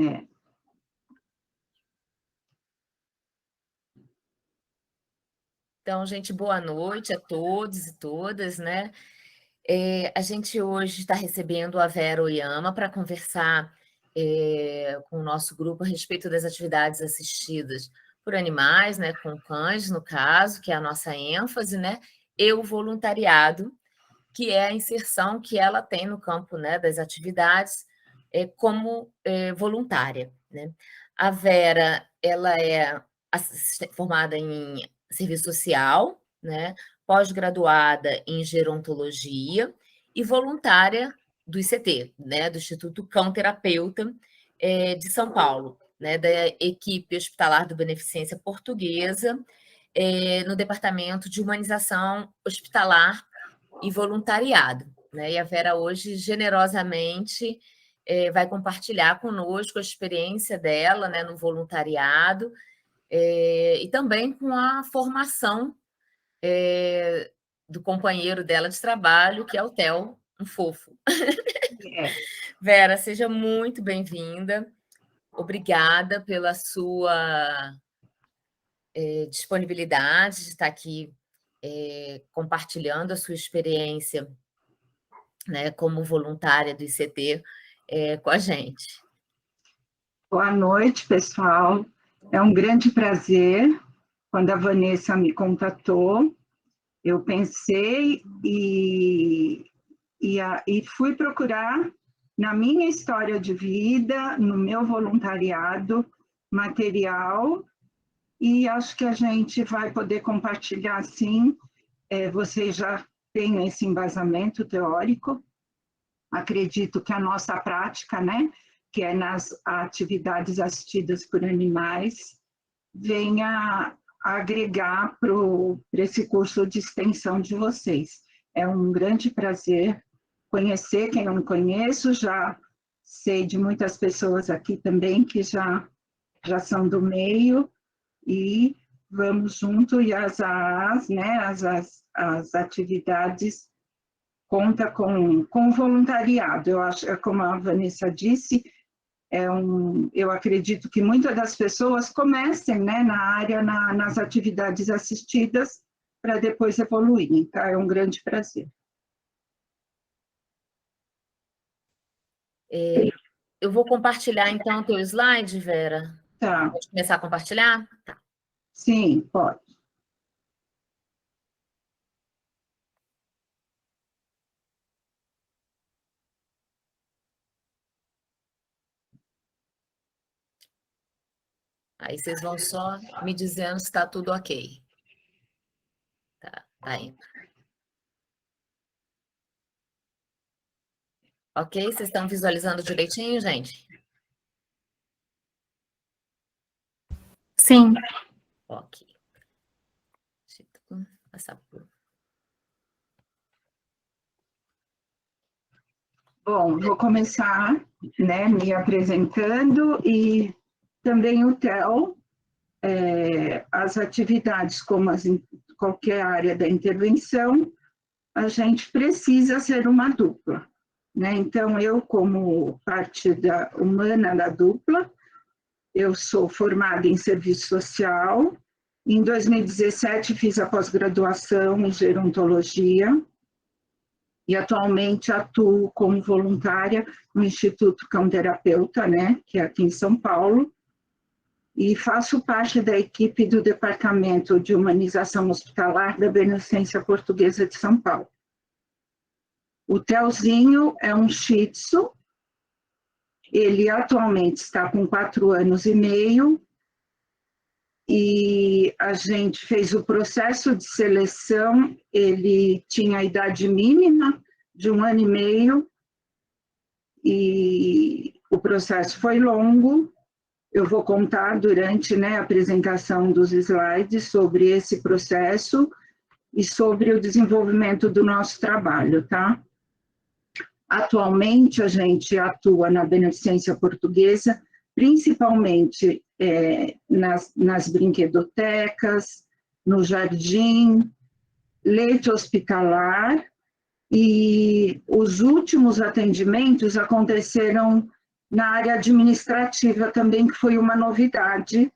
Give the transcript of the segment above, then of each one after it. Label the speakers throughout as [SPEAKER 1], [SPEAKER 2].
[SPEAKER 1] É.
[SPEAKER 2] Então, gente, boa noite a todos e todas, né? A gente hoje está recebendo a Vera Oyama para conversar com o nosso grupo a respeito das atividades assistidas por animais, né? Com cães, no caso, que é a nossa ênfase, né? E o voluntariado, que é a inserção que ela tem no campo, né, das atividades como voluntária, né? A Vera, ela é formada em serviço social, né? Pós-graduada em gerontologia e voluntária do ICT, né? Do Instituto Cão Terapeuta de São Paulo, né? Da equipe hospitalar do Beneficência Portuguesa, no Departamento de Humanização Hospitalar e Voluntariado, né? E a Vera hoje generosamente vai compartilhar conosco a experiência dela, né, no voluntariado e também com a formação do companheiro dela de trabalho, que é o Theo, um fofo. Vera, seja muito bem-vinda. Obrigada pela sua disponibilidade de estar aqui compartilhando a sua experiência, né, como voluntária do ICT com a gente.
[SPEAKER 1] Boa noite, pessoal. É um grande prazer. Quando a Vanessa me contatou, eu pensei e fui procurar na minha história de vida, no meu voluntariado, material, e acho que a gente vai poder compartilhar, sim. Vocês já têm esse embasamento teórico. Acredito que a nossa prática, né, que é nas atividades assistidas por animais, venha agregar para esse curso de extensão de vocês. É um grande prazer conhecer quem eu não conheço, já sei de muitas pessoas aqui também que já são do meio, e vamos junto, e as AAs, né, as atividades conta com voluntariado. Eu acho, como a Vanessa disse, eu acredito que muitas das pessoas comecem, né, na área, nas atividades assistidas, para depois evoluírem, tá? É um grande prazer.
[SPEAKER 2] Eu vou compartilhar, então, o teu slide, Vera.
[SPEAKER 1] Tá.
[SPEAKER 2] Pode começar a compartilhar? Tá.
[SPEAKER 1] Sim, pode.
[SPEAKER 2] Aí vocês vão só me dizendo se está tudo ok. Tá indo. Ok? Vocês estão visualizando direitinho, gente?
[SPEAKER 3] Sim.
[SPEAKER 2] Ok. Deixa eu passar por...
[SPEAKER 1] Bom, vou começar, né, me apresentando, e também o Theo, as atividades, como qualquer área da intervenção, a gente precisa ser uma dupla, né? Então, eu, como parte humana da dupla, eu sou formada em serviço social. Em 2017, fiz a pós-graduação em gerontologia e atualmente atuo como voluntária no Instituto Cão Terapeuta, né, que é aqui em São Paulo, e faço parte da equipe do Departamento de Humanização Hospitalar da Beneficência Portuguesa de São Paulo. O Theozinho é um Shih Tzu, ele atualmente está com 4 anos e meio, e a gente fez o processo de seleção. Ele tinha a idade mínima de 1 ano e meio, e o processo foi longo. Eu vou contar durante, né, a apresentação dos slides sobre esse processo e sobre o desenvolvimento do nosso trabalho, tá? Atualmente, a gente atua na Beneficência Portuguesa, principalmente nas brinquedotecas, no jardim, leite hospitalar, e os últimos atendimentos aconteceram na área administrativa também, que foi uma novidade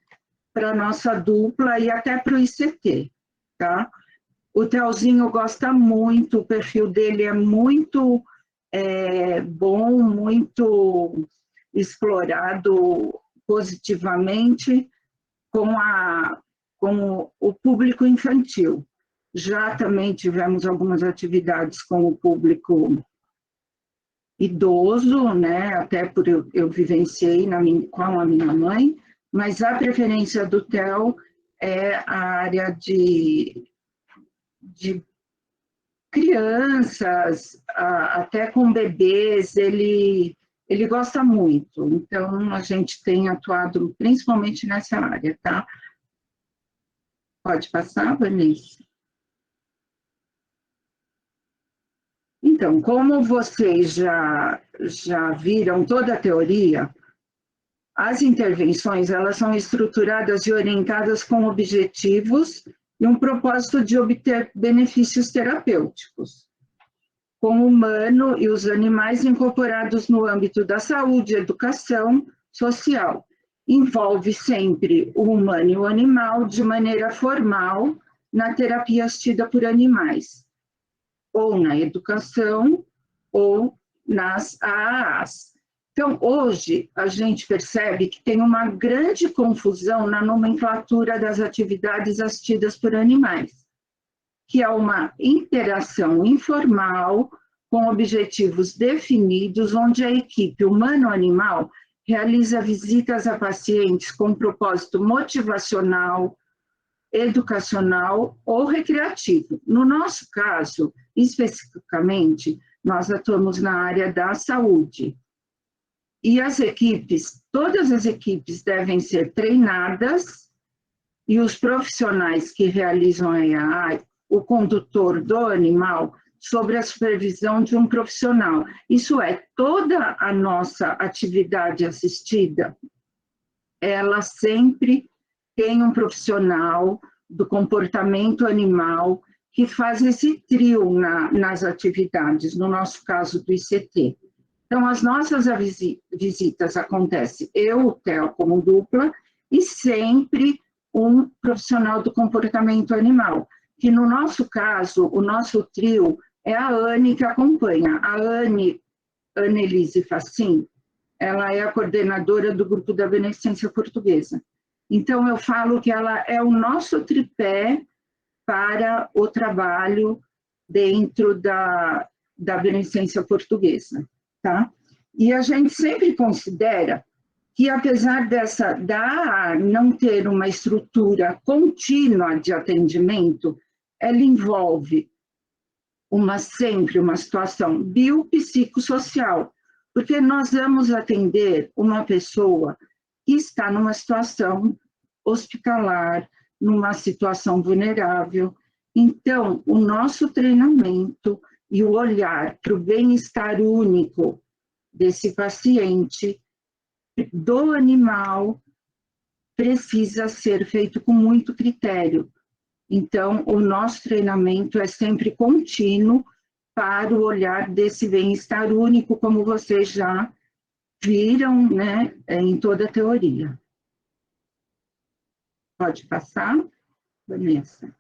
[SPEAKER 1] para a nossa dupla e até para o ICT, tá? O Telzinho gosta muito, o perfil dele é muito bom, muito explorado positivamente com o público infantil. Já também tivemos algumas atividades com o público idoso, né? Até por eu vivenciei com a minha mãe, mas a preferência do Theo é a área de crianças, até com bebês, ele gosta muito. Então, a gente tem atuado principalmente nessa área, tá? Pode passar, Vanessa? Então, como vocês já viram toda a teoria, as intervenções elas são estruturadas e orientadas com objetivos e um propósito de obter benefícios terapêuticos, com o humano e os animais incorporados no âmbito da saúde, educação, social. Envolve sempre o humano e o animal de maneira formal na terapia assistida por animais, ou na educação, ou nas AAAs. Então, hoje, a gente percebe que tem uma grande confusão na nomenclatura das atividades assistidas por animais, que é uma interação informal com objetivos definidos, onde a equipe humano-animal realiza visitas a pacientes com propósito motivacional, educacional ou recreativo. No nosso caso, especificamente, nós atuamos na área da saúde. E as equipes, todas as equipes devem ser treinadas e os profissionais que realizam a EAA, o condutor do animal, sobre a supervisão de um profissional. Isso é, toda a nossa atividade assistida, ela sempre tem um profissional do comportamento animal que faz esse trio nas atividades, no nosso caso do ICT. Então, as nossas visitas acontecem, eu, o Theo, como dupla, e sempre um profissional do comportamento animal, que no nosso caso, o nosso trio é a Anne que acompanha. A Annelise Facin, ela é a coordenadora do grupo da Beneficência Portuguesa. Então, eu falo que ela é o nosso tripé para o trabalho dentro da Beneficência Portuguesa. Tá? E a gente sempre considera que, apesar da não ter uma estrutura contínua de atendimento, ela envolve sempre uma situação biopsicossocial, porque nós vamos atender uma pessoa que está numa situação hospitalar, numa situação vulnerável. Então, o nosso treinamento e o olhar para o bem-estar único desse paciente, do animal, precisa ser feito com muito critério. Então, o nosso treinamento é sempre contínuo para o olhar desse bem-estar único, como vocês já viram, né, em toda a teoria. Pode passar, Vanessa?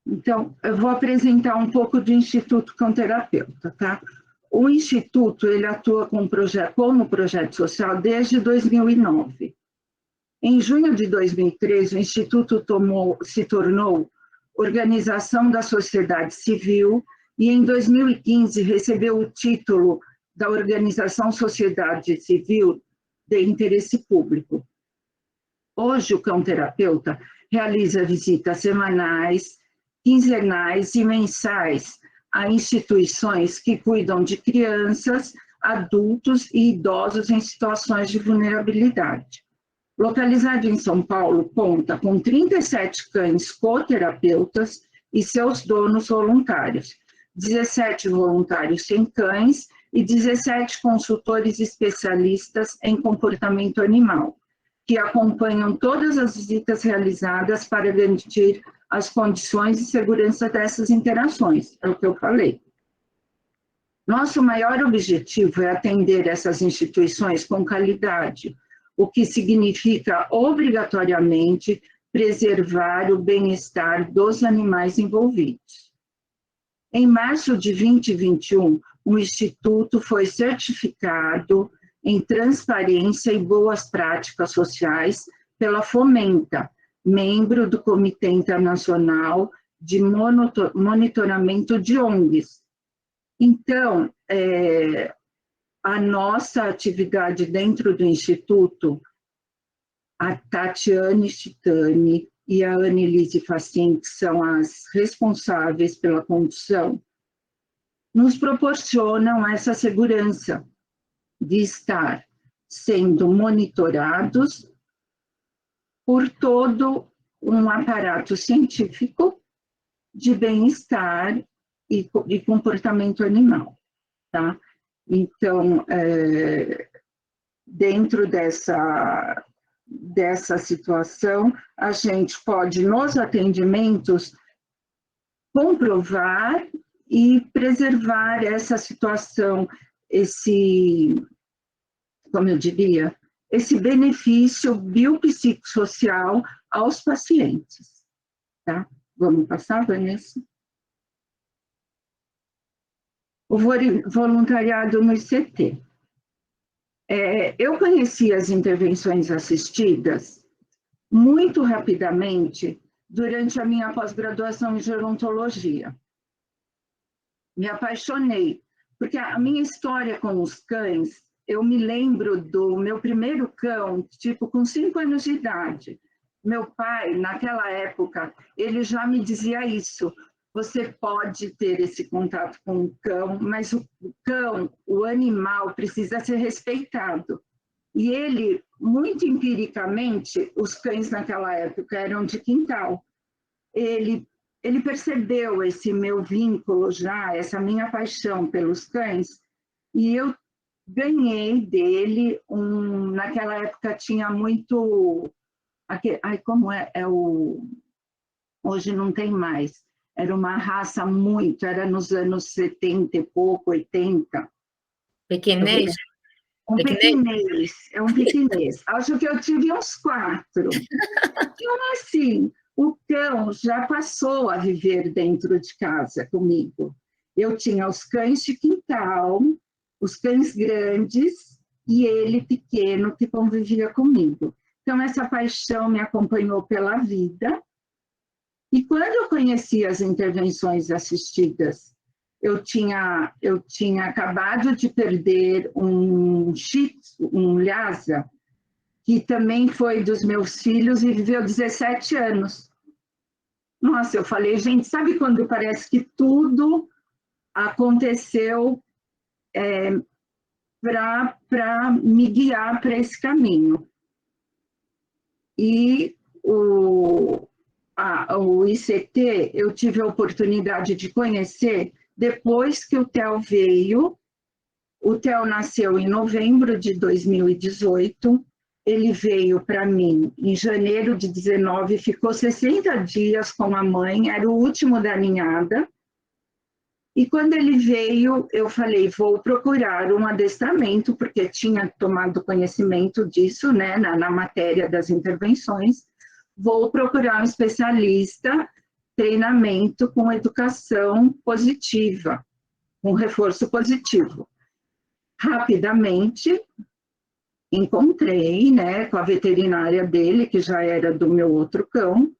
[SPEAKER 1] Então, eu vou apresentar um pouco do Instituto Cão Terapeuta, tá? O Instituto, ele atua como projeto social desde 2009. Em junho de 2013, o Instituto se tornou Organização da Sociedade Civil e, em 2015, recebeu o título da Organização Sociedade Civil de Interesse Público. Hoje, o Cão Terapeuta realiza visitas semanais, quinzenais e mensais a instituições que cuidam de crianças, adultos e idosos em situações de vulnerabilidade. Localizado em São Paulo, conta com 37 cães coterapeutas e seus donos voluntários, 17 voluntários sem cães e 17 consultores especialistas em comportamento animal, que acompanham todas as visitas realizadas para garantir as condições de segurança dessas interações, é o que eu falei. Nosso maior objetivo é atender essas instituições com qualidade, o que significa, obrigatoriamente, preservar o bem-estar dos animais envolvidos. Em março de 2021, o Instituto foi certificado em transparência e boas práticas sociais pela Fomenta, membro do Comitê Internacional de Monitoramento de ONGs. Então, a nossa atividade dentro do Instituto, a Tatiane Chitani e a Annelise Facin, que são as responsáveis pela condução, nos proporcionam essa segurança de estar sendo monitorados por todo um aparato científico de bem-estar e comportamento animal, tá? Então, dentro dessa situação, a gente pode, nos atendimentos, comprovar e preservar essa situação, como eu diria, esse benefício biopsicossocial aos pacientes, tá? Vamos passar, Vanessa? O voluntariado no ICT. Eu conheci as intervenções assistidas muito rapidamente durante a minha pós-graduação em gerontologia. Me apaixonei, porque a minha história com os cães, eu me lembro do meu primeiro cão, tipo, com 5 anos de idade. Meu pai, naquela época, ele já me dizia isso: você pode ter esse contato com o cão, mas o cão, o animal, precisa ser respeitado. E ele, muito empiricamente, os cães naquela época eram de quintal. Ele percebeu esse meu vínculo já, essa minha paixão pelos cães, e eu ganhei dele naquela época tinha muito... como é? Hoje não tem mais. Era uma raça era nos anos 70 e pouco, 80.
[SPEAKER 2] Pequenês?
[SPEAKER 1] Um pequinês, é um pequinês. Acho que eu tive uns 4. Então, assim, o cão já passou a viver dentro de casa comigo. Eu tinha os cães de quintal, os cães grandes e ele pequeno que convivia comigo. Então, essa paixão me acompanhou pela vida. E quando eu conheci as intervenções assistidas, eu tinha acabado de perder um Lhasa, que também foi dos meus filhos e viveu 17 anos. Nossa, eu falei, gente, sabe quando parece que tudo aconteceu para me guiar para esse caminho? E o ICT, eu tive a oportunidade de conhecer depois que o Theo veio. O Theo nasceu em novembro de 2018, ele veio para mim em janeiro de 19, ficou 60 dias com a mãe, era o último da ninhada. E quando ele veio, eu falei, vou procurar um adestramento, porque tinha tomado conhecimento disso, né, na matéria das intervenções. Vou procurar um especialista, treinamento com educação positiva, com reforço positivo. Rapidamente, encontrei, né, com a veterinária dele, que já era do meu outro cão.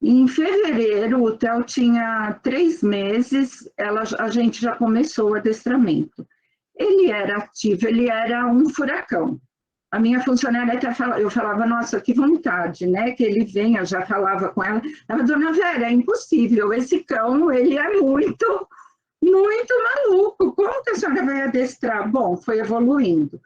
[SPEAKER 1] Em fevereiro, o Theo tinha 3 meses, a gente já começou o adestramento. Ele era ativo, ele era um furacão. A minha funcionária até falava, eu falava, nossa, que vontade, né, que ele venha, eu já falava com ela. Ela, dona Vera, é impossível, esse cão, ele é muito maluco, como que a senhora vai adestrar? Bom, foi evoluindo.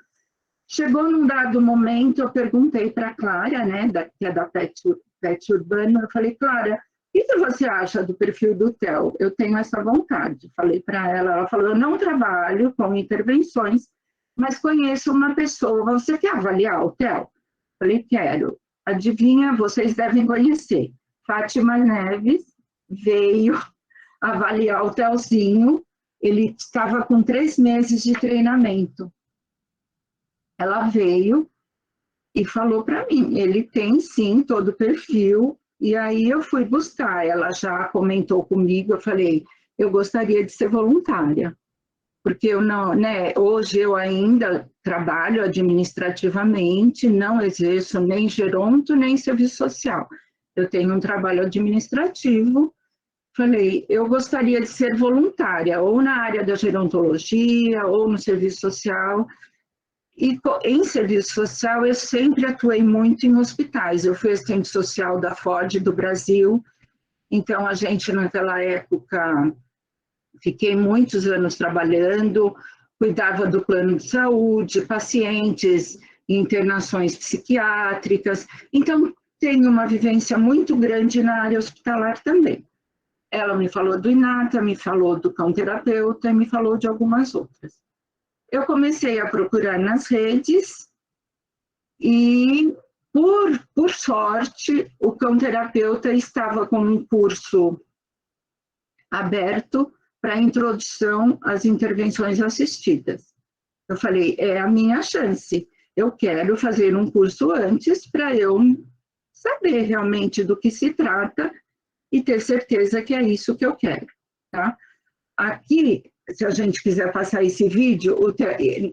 [SPEAKER 1] Chegou num dado momento, eu perguntei para a Clara, né, que é da Pet Urbano, eu falei, Clara, o que você acha do perfil do Theo? Eu tenho essa vontade. Falei para ela falou, eu não trabalho com intervenções, mas conheço uma pessoa, você quer avaliar o Theo? Falei, quero. Adivinha, vocês devem conhecer. Fátima Neves veio avaliar o Theozinho ele estava com 3 meses de treinamento. Ela veio e falou para mim, ele tem sim todo o perfil, e aí eu fui buscar, ela já comentou comigo, eu falei, eu gostaria de ser voluntária, porque eu não, né, hoje eu ainda trabalho administrativamente, não exerço nem geronto, nem serviço social. Eu tenho um trabalho administrativo, falei, eu gostaria de ser voluntária, ou na área da gerontologia, ou no serviço social. E em serviço social, eu sempre atuei muito em hospitais. Eu fui assistente social da Ford do Brasil, então a gente, naquela época, fiquei muitos anos trabalhando, cuidava do plano de saúde, pacientes, internações psiquiátricas. Então, tenho uma vivência muito grande na área hospitalar também. Ela me falou do Inata, me falou do cão terapeuta, me falou de algumas outras. Eu comecei a procurar nas redes e, por sorte, o cão terapeuta estava com um curso aberto para introdução às intervenções assistidas. Eu falei, é a minha chance. Eu quero fazer um curso antes para eu saber realmente do que se trata e ter certeza que é isso que eu quero, tá? Aqui, se a gente quiser passar esse vídeo,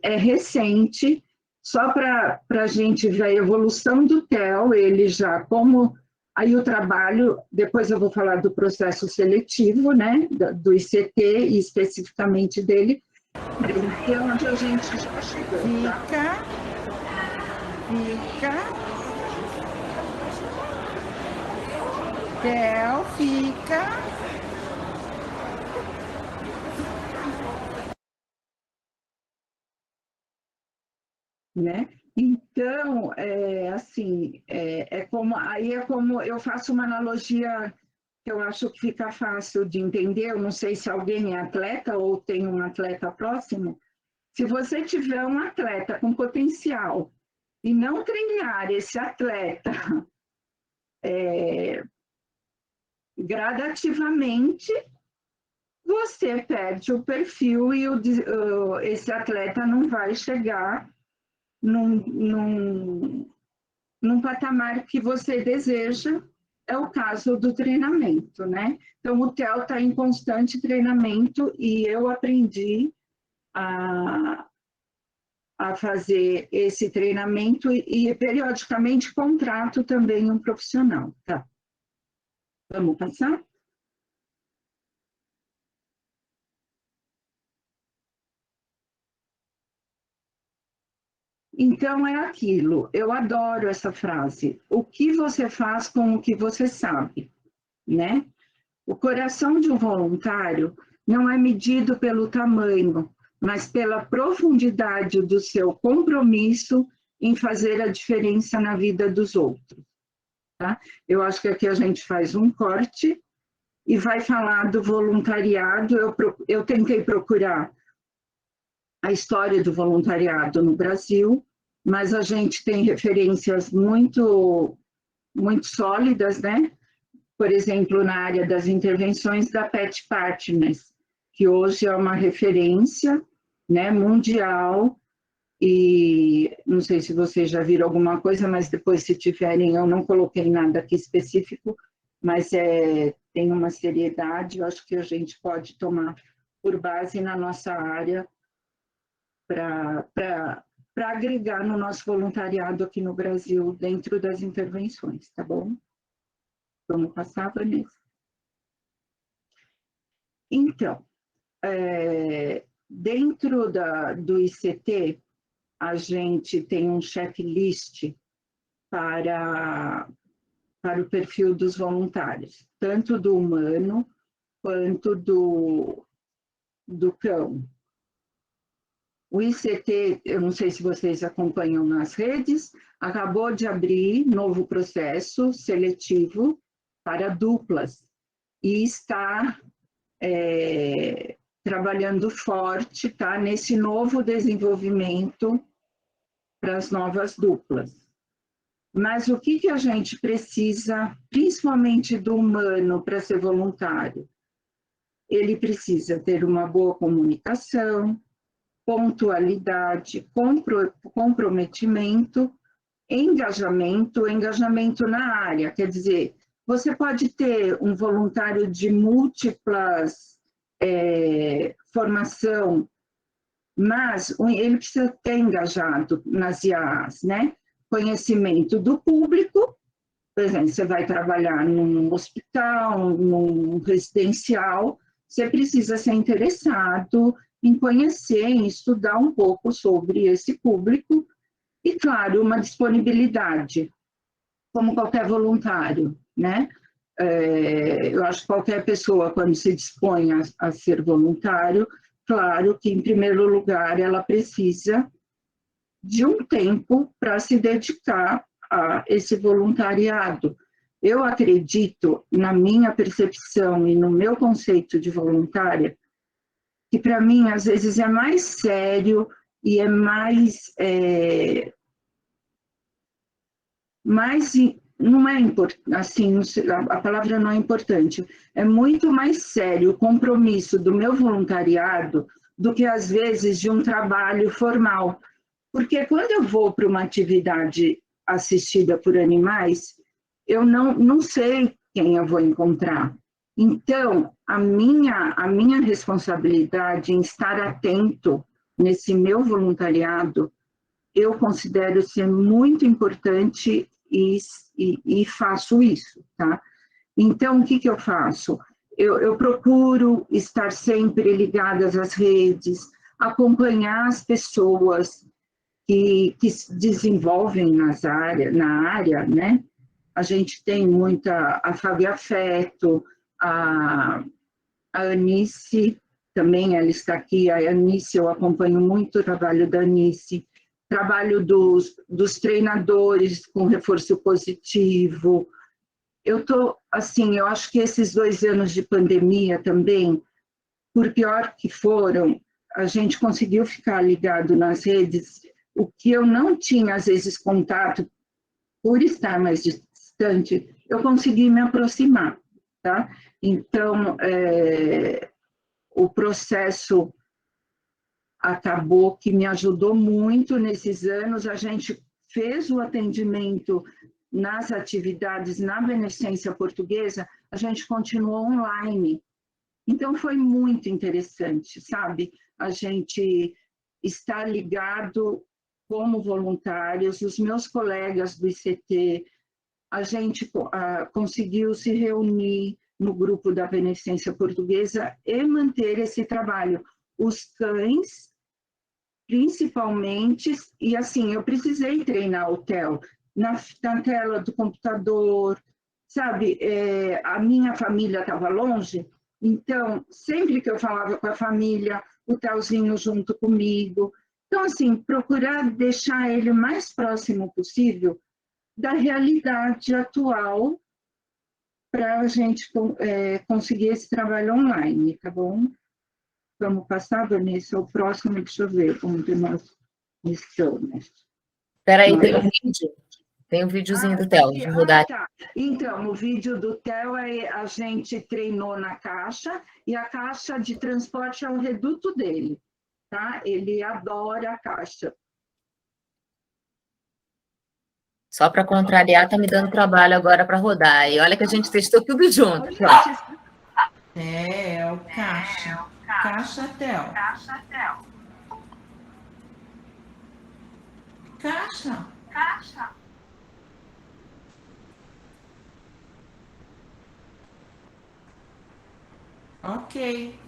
[SPEAKER 1] é recente, só para a gente ver a evolução do TEL, ele já como... Aí o trabalho, depois eu vou falar do processo seletivo, né, do ICT e especificamente dele, que é onde a gente já chegou. Fica. TEL, fica. Né? Então, assim, aí é como eu faço uma analogia que eu acho que fica fácil de entender. Eu não sei se alguém é atleta ou tem um atleta próximo. Se você tiver um atleta com potencial e não treinar esse atleta gradativamente, você perde o perfil e esse atleta não vai chegar num patamar que você deseja. É o caso do treinamento, né? Então, o TEL está em constante treinamento e eu aprendi a fazer esse treinamento e periodicamente contrato também um profissional, tá? Vamos passar? Então, é aquilo, eu adoro essa frase, o que você faz com o que você sabe, né? O coração de um voluntário não é medido pelo tamanho, mas pela profundidade do seu compromisso em fazer a diferença na vida dos outros. Tá? Eu acho que aqui a gente faz um corte e vai falar do voluntariado. Eu tentei procurar a história do voluntariado no Brasil, mas a gente tem referências muito sólidas, né? Por exemplo, na área das intervenções da Pet Partners, que hoje é uma referência, né, mundial, e não sei se vocês já viram alguma coisa, mas depois, se tiverem, eu não coloquei nada aqui específico, mas tem uma seriedade, eu acho que a gente pode tomar por base na nossa área para agregar no nosso voluntariado aqui no Brasil, dentro das intervenções, tá bom? Vamos passar, Vanessa? Então, dentro do ICT, a gente tem um checklist para o perfil dos voluntários, tanto do humano quanto do cão. O ICT, eu não sei se vocês acompanham nas redes, acabou de abrir novo processo seletivo para duplas e está trabalhando forte, tá, nesse novo desenvolvimento para as novas duplas. Mas o que a gente precisa, principalmente do humano, para ser voluntário? ele precisa ter uma boa comunicação, pontualidade, comprometimento, engajamento na área. Quer dizer, você pode ter um voluntário de múltiplas formação, mas ele precisa ter engajado nas IAAs, né? Conhecimento do público, por exemplo, você vai trabalhar num hospital, num residencial, você precisa ser interessado em conhecer, em estudar um pouco sobre esse público e, claro, uma disponibilidade, como qualquer voluntário, né? Eu acho que qualquer pessoa, quando se dispõe a ser voluntário, claro que, em primeiro lugar, ela precisa de um tempo para se dedicar a esse voluntariado. Eu acredito, na minha percepção e no meu conceito de voluntária, que para mim, às vezes, é mais sério e é mais não é assim, a palavra não é importante, é muito mais sério o compromisso do meu voluntariado do que, às vezes, de um trabalho formal. Porque quando eu vou para uma atividade assistida por animais, eu não sei quem eu vou encontrar. Então, a minha responsabilidade em estar atento nesse meu voluntariado, eu considero ser muito importante e faço isso, tá? Então, o que eu faço? Eu procuro estar sempre ligada às redes, acompanhar as pessoas que se desenvolvem na área, né? A gente tem muita, a Fábio Afeto, a Anice, também ela está aqui, a Anice, eu acompanho muito o trabalho da Anice, trabalho dos treinadores com reforço positivo. Eu acho que esses 2 anos de pandemia também, por pior que foram, a gente conseguiu ficar ligado nas redes, o que eu não tinha, às vezes, contato, por estar mais distante, eu consegui me aproximar, tá? Então, o processo acabou que me ajudou muito nesses anos. A gente fez o atendimento nas atividades na Beneficência Portuguesa, a gente continuou online. Então, foi muito interessante, sabe? A gente estar ligado como voluntários, os meus colegas do ICT, a gente conseguiu se reunir no grupo da Beneficência Portuguesa e manter esse trabalho. Os cães, principalmente, e assim, eu precisei treinar o Theo na tela do computador, sabe? A minha família estava longe, então, sempre que eu falava com a família, o Theozinho junto comigo. Então, assim, procurar deixar ele o mais próximo possível da realidade atual para a gente conseguir esse trabalho online, tá bom? Vamos passar, Vanessa, o próximo, deixa eu ver onde nós estamos.
[SPEAKER 2] Espera aí, tem um vídeo. Tem um videozinho do Theo, vou rodar.
[SPEAKER 1] Tá. Então, o vídeo do Theo a gente treinou na caixa, e a caixa de transporte é o reduto dele, tá? Ele adora a caixa.
[SPEAKER 2] Só para contrariar, tá me dando trabalho agora para rodar. E olha que a gente testou tudo junto.
[SPEAKER 3] É o caixa. Caixa, Theo. Caixa. Ok.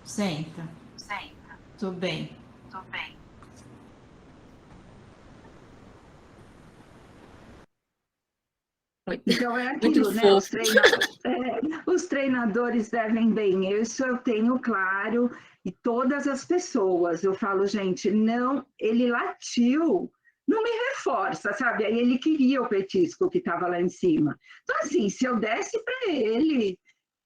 [SPEAKER 3] Senta. Tudo bem.
[SPEAKER 1] Então, é aquilo, né? Os treinadores devem bem. Isso eu tenho claro, e todas as pessoas. Eu falo, gente, não, ele latiu, não me reforça, sabe? Aí ele queria o petisco que estava lá em cima. Então, assim, se eu desse para ele,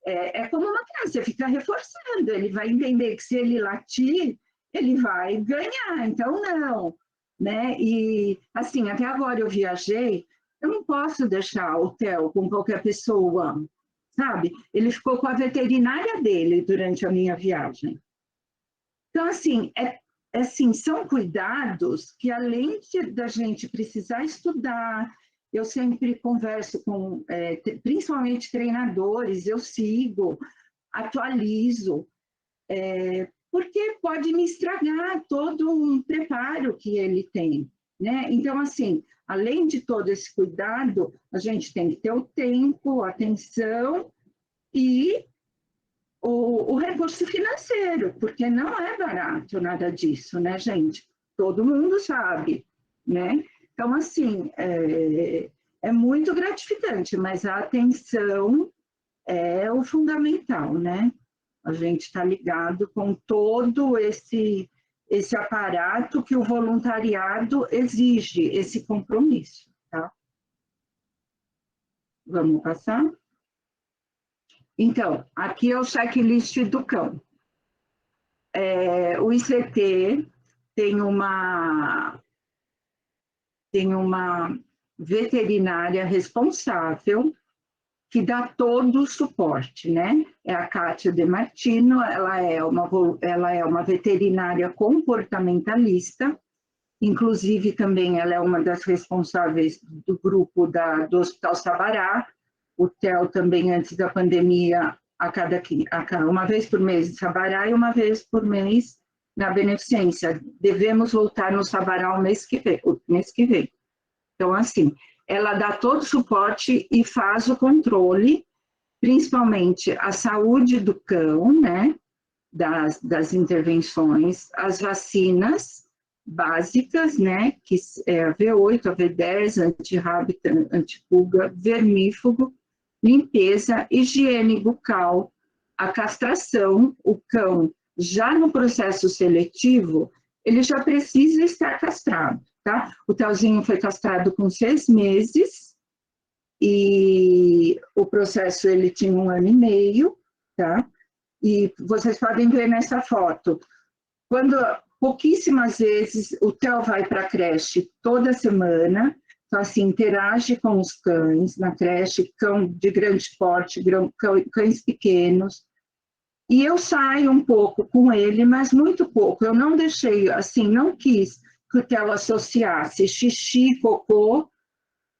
[SPEAKER 1] é como uma criança, você fica reforçando, ele vai entender que se ele latir, ele vai ganhar. Então, não, né? E, assim, até agora eu viajei, eu não posso deixar o Theo com qualquer pessoa, sabe? Ele ficou com a veterinária dele durante a minha viagem. Então, assim, assim, são cuidados que, além da gente precisar estudar, eu sempre converso com, principalmente treinadores, eu sigo, atualizo, porque pode me estragar todo um preparo que ele tem, né? Então, assim, além de todo esse cuidado, a gente tem que ter o tempo, a atenção e o recurso financeiro, porque não é barato nada disso, né, gente? Todo mundo sabe, né? Então, assim, é muito gratificante, mas a atenção é o fundamental, né? A gente está ligado com todo esse aparato que o voluntariado exige, esse compromisso, tá? Vamos passar? Então, aqui é o checklist do cão. O ICT tem uma veterinária responsável que dá todo o suporte, né? É a Kátia De Martino, ela é uma veterinária comportamentalista, inclusive também ela é uma das responsáveis do grupo do Hospital Sabará. O Theo também, antes da pandemia, uma vez por mês em Sabará e uma vez por mês na Beneficência. Devemos voltar no Sabará o mês que vem. Então, assim, ela dá todo o suporte e faz o controle, principalmente a saúde do cão, né, das intervenções, as vacinas básicas, né, que é a V8, a V10, antirrábica, antipulga, vermífugo, limpeza, higiene bucal, a castração. O cão, já no processo seletivo, ele já precisa estar castrado, tá? O Telzinho foi castrado com 6 meses e o processo ele tinha 1 ano e meio, tá? E vocês podem ver nessa foto, pouquíssimas vezes o Theo vai para a creche toda semana, então assim, interage com os cães na creche, cão de grande porte, cães pequenos, e eu saio um pouco com ele, mas muito pouco. Eu não deixei, assim, não quis que o Theo associasse xixi, cocô,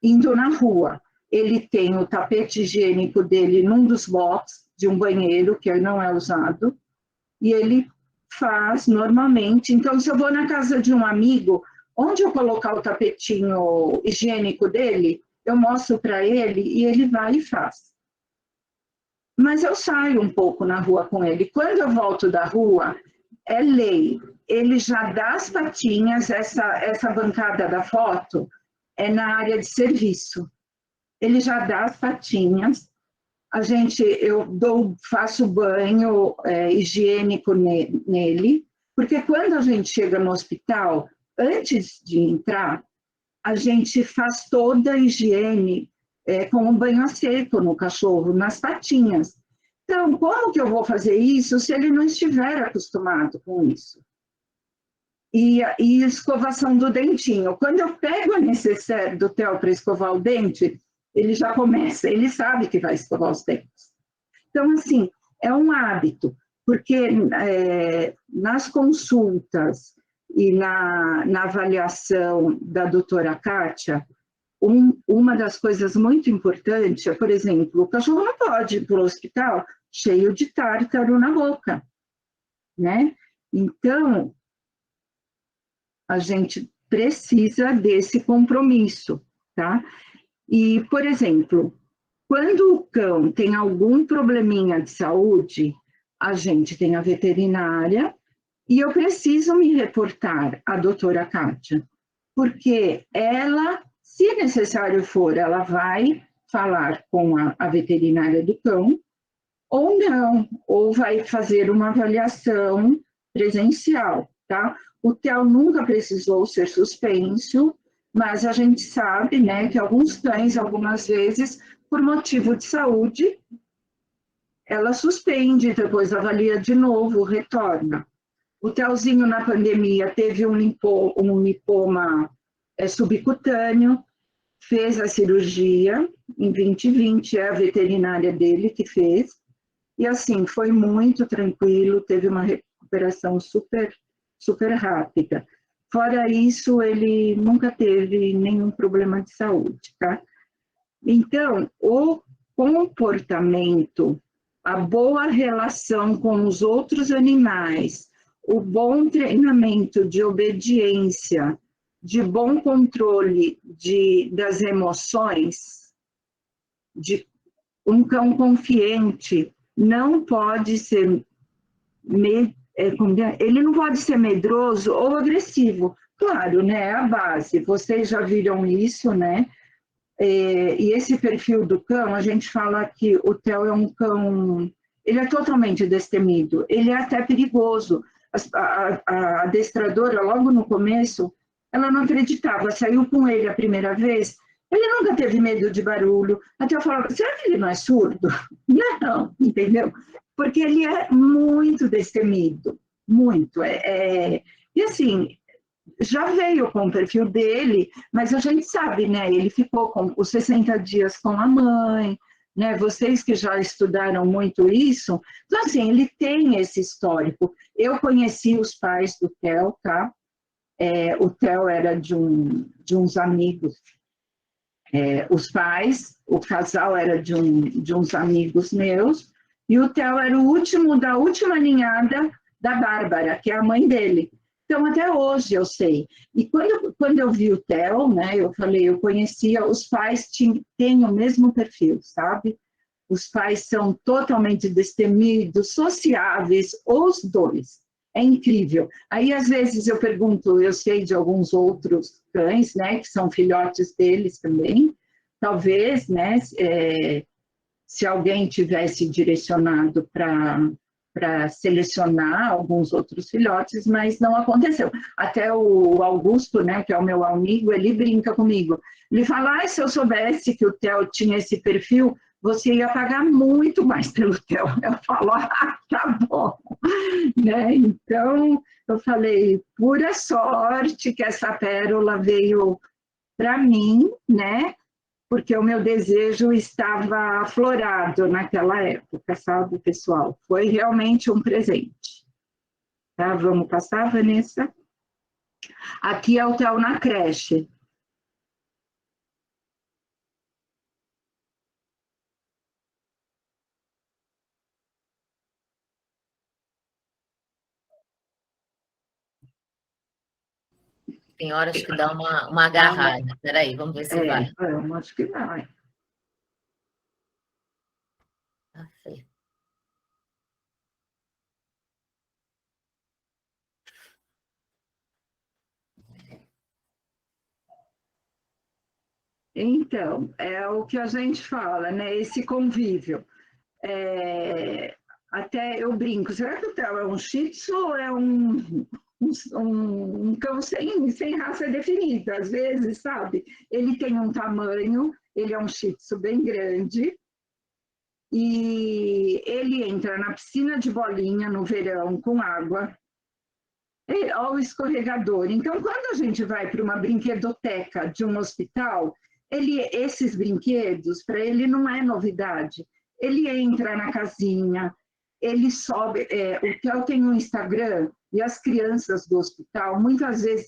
[SPEAKER 1] indo na rua. Ele tem o tapete higiênico dele num dos boxes de um banheiro, que não é usado, e ele faz normalmente. Então, se eu vou na casa de um amigo, onde eu colocar o tapetinho higiênico dele, eu mostro para ele e ele vai e faz. Mas eu saio um pouco na rua com ele. Quando eu volto da rua, é lei. Ele já dá as patinhas, essa bancada da foto é na área de serviço. Ele já dá as patinhas. Eu faço banho higiênico nele, porque quando a gente chega no hospital, antes de entrar, a gente faz toda a higiene com um banho a seco no cachorro, nas patinhas. Então, como que eu vou fazer isso se ele não estiver acostumado com isso? E escovação do dentinho. Quando eu pego a necessaire do Theo para escovar o dente, ele já começa, ele sabe que vai escovar os dentes. Então, assim, é um hábito, porque nas consultas e na avaliação da doutora Kátia, uma das coisas muito importantes é, por exemplo, o cachorro não pode ir para o hospital cheio de tártaro na boca, né? Então, a gente precisa desse compromisso, tá? E, por exemplo, quando o cão tem algum probleminha de saúde, a gente tem a veterinária e eu preciso me reportar à doutora Kátia, porque ela, se necessário for, ela vai falar com a veterinária do cão, ou não, ou vai fazer uma avaliação presencial, tá? O Theo nunca precisou ser suspenso, mas a gente sabe, né, que alguns cães, algumas vezes, por motivo de saúde, ela suspende, depois avalia de novo, retorna. O Theozinho, na pandemia, teve um lipoma subcutâneo, fez a cirurgia em 2020, é a veterinária dele que fez, e assim, foi muito tranquilo, teve uma recuperação super, super rápida. Fora isso, ele nunca teve nenhum problema de saúde, tá? Então, o comportamento, a boa relação com os outros animais, o bom treinamento de obediência, de bom controle das emoções, de um cão confiante, não pode ser ele não pode ser medroso ou agressivo. Claro, né? É a base. Vocês já viram isso, né? E esse perfil do cão, a gente fala que o Theo é um cão, ele é totalmente destemido, ele é até perigoso. A adestradora, logo no começo, ela não acreditava, saiu com ele a primeira vez, ele nunca teve medo de barulho, até eu falava, será que ele não é surdo? Não, entendeu? Porque ele é muito destemido, muito. E assim, já veio com o perfil dele, mas a gente sabe, né? Ele ficou com os 60 dias com a mãe, né? Vocês que já estudaram muito isso, então assim, ele tem esse histórico. Eu conheci os pais do Theo, tá? O Theo era de uns amigos, os pais, o casal era de uns amigos meus, e o Theo era o último da última ninhada da Bárbara, que é a mãe dele. Então, até hoje eu sei. E quando eu vi o Theo, né, eu falei, eu conhecia, os pais têm o mesmo perfil, sabe? Os pais são totalmente destemidos, sociáveis, os dois. É incrível. Aí, às vezes, eu pergunto, eu sei de alguns outros cães, né, que são filhotes deles também, talvez, né, se alguém tivesse direcionado para selecionar alguns outros filhotes, mas não aconteceu. Até o Augusto, né, que é o meu amigo, ele brinca comigo. Ele fala, se eu soubesse que o Theo tinha esse perfil, você ia pagar muito mais pelo Theo. Eu falo, tá bom. Né? Então, eu falei, pura sorte que essa pérola veio para mim, né? Porque o meu desejo estava aflorado naquela época, sabe, pessoal? Foi realmente um presente. Tá? Vamos passar, Vanessa? Aqui é o Theo na creche.
[SPEAKER 2] Tem horas que dá uma agarrada. Espera aí, vamos ver se vai.
[SPEAKER 1] Eu acho que vai. Então, é o que a gente fala, né? Esse convívio. Até eu brinco, será que o Theo é um shih tzu ou é um cão sem raça definida? Às vezes, sabe? Ele tem um tamanho, ele é um shih tzu bem grande, e ele entra na piscina de bolinha no verão com água, ao escorregador. Então, quando a gente vai para uma brinquedoteca de um hospital, esses brinquedos, para ele não é novidade. Ele entra na casinha, ele sobe. O Theo tem um Instagram e as crianças do hospital, muitas vezes,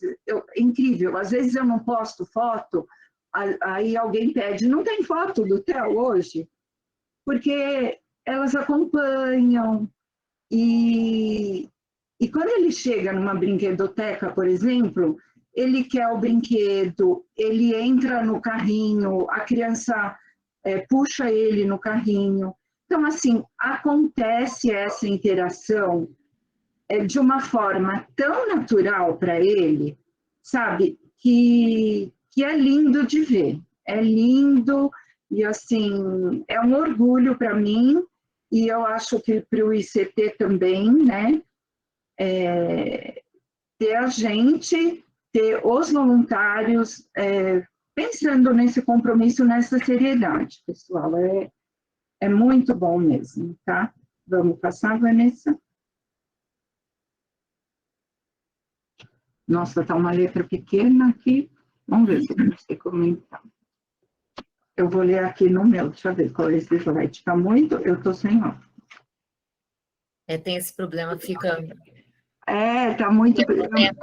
[SPEAKER 1] incrível, às vezes eu não posto foto, aí alguém pede, não tem foto do Theo hoje? Porque elas acompanham, e quando ele chega numa brinquedoteca, por exemplo, ele quer o brinquedo, ele entra no carrinho, a criança puxa ele no carrinho. Então, assim, acontece essa interação de uma forma tão natural para ele, sabe, que é lindo de ver. É lindo e, assim, é um orgulho para mim e eu acho que para o ICT também, né? Ter a gente, ter os voluntários pensando nesse compromisso, nessa seriedade, pessoal. É muito bom mesmo, tá? Vamos passar, Vanessa? Nossa, tá uma letra pequena aqui. Vamos ver se eu não sei comentar. Eu vou ler aqui no meu, deixa eu ver qual é esse slide. Está muito? Eu estou sem óculos.
[SPEAKER 2] Tem esse problema, fica...
[SPEAKER 1] Está muito...
[SPEAKER 2] Tem a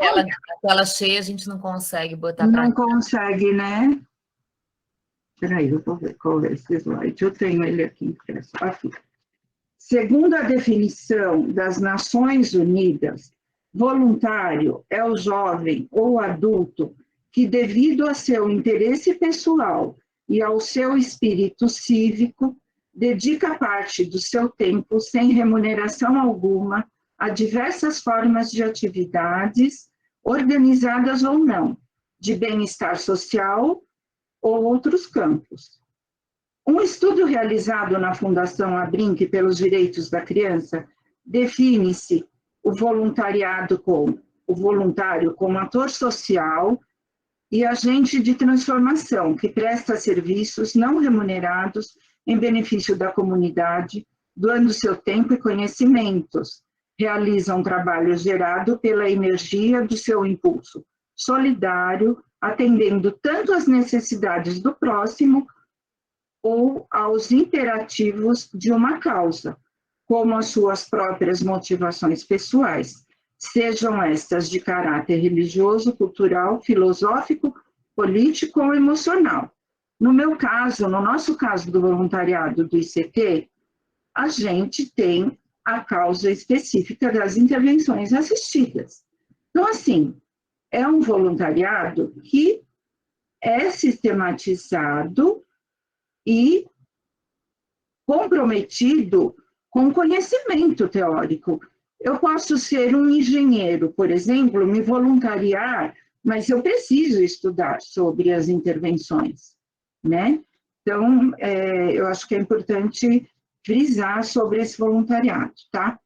[SPEAKER 2] tela cheia, a gente não consegue botar para...
[SPEAKER 1] Não consegue, né? Espera aí, eu vou ver qual é esse slide. Eu tenho ele aqui impresso. Aqui. Segundo a definição das Nações Unidas, voluntário é o jovem ou adulto que, devido a seu interesse pessoal e ao seu espírito cívico, dedica parte do seu tempo sem remuneração alguma a diversas formas de atividades, organizadas ou não, de bem-estar social ou outros campos. Um estudo realizado na Fundação Abrinq pelos Direitos da Criança define-se o voluntário como ator social e agente de transformação que presta serviços não remunerados em benefício da comunidade, doando seu tempo e conhecimentos, realiza um trabalho gerado pela energia do seu impulso solidário, atendendo tanto às necessidades do próximo ou aos imperativos de uma causa, como as suas próprias motivações pessoais, sejam estas de caráter religioso, cultural, filosófico, político ou emocional. No meu caso, no nosso caso do voluntariado do ICT, a gente tem a causa específica das intervenções assistidas. Então, assim, é um voluntariado que é sistematizado e comprometido com conhecimento teórico. Eu posso ser um engenheiro, por exemplo, me voluntariar, mas eu preciso estudar sobre as intervenções, né? Então, eu acho que é importante frisar sobre esse voluntariado, tá?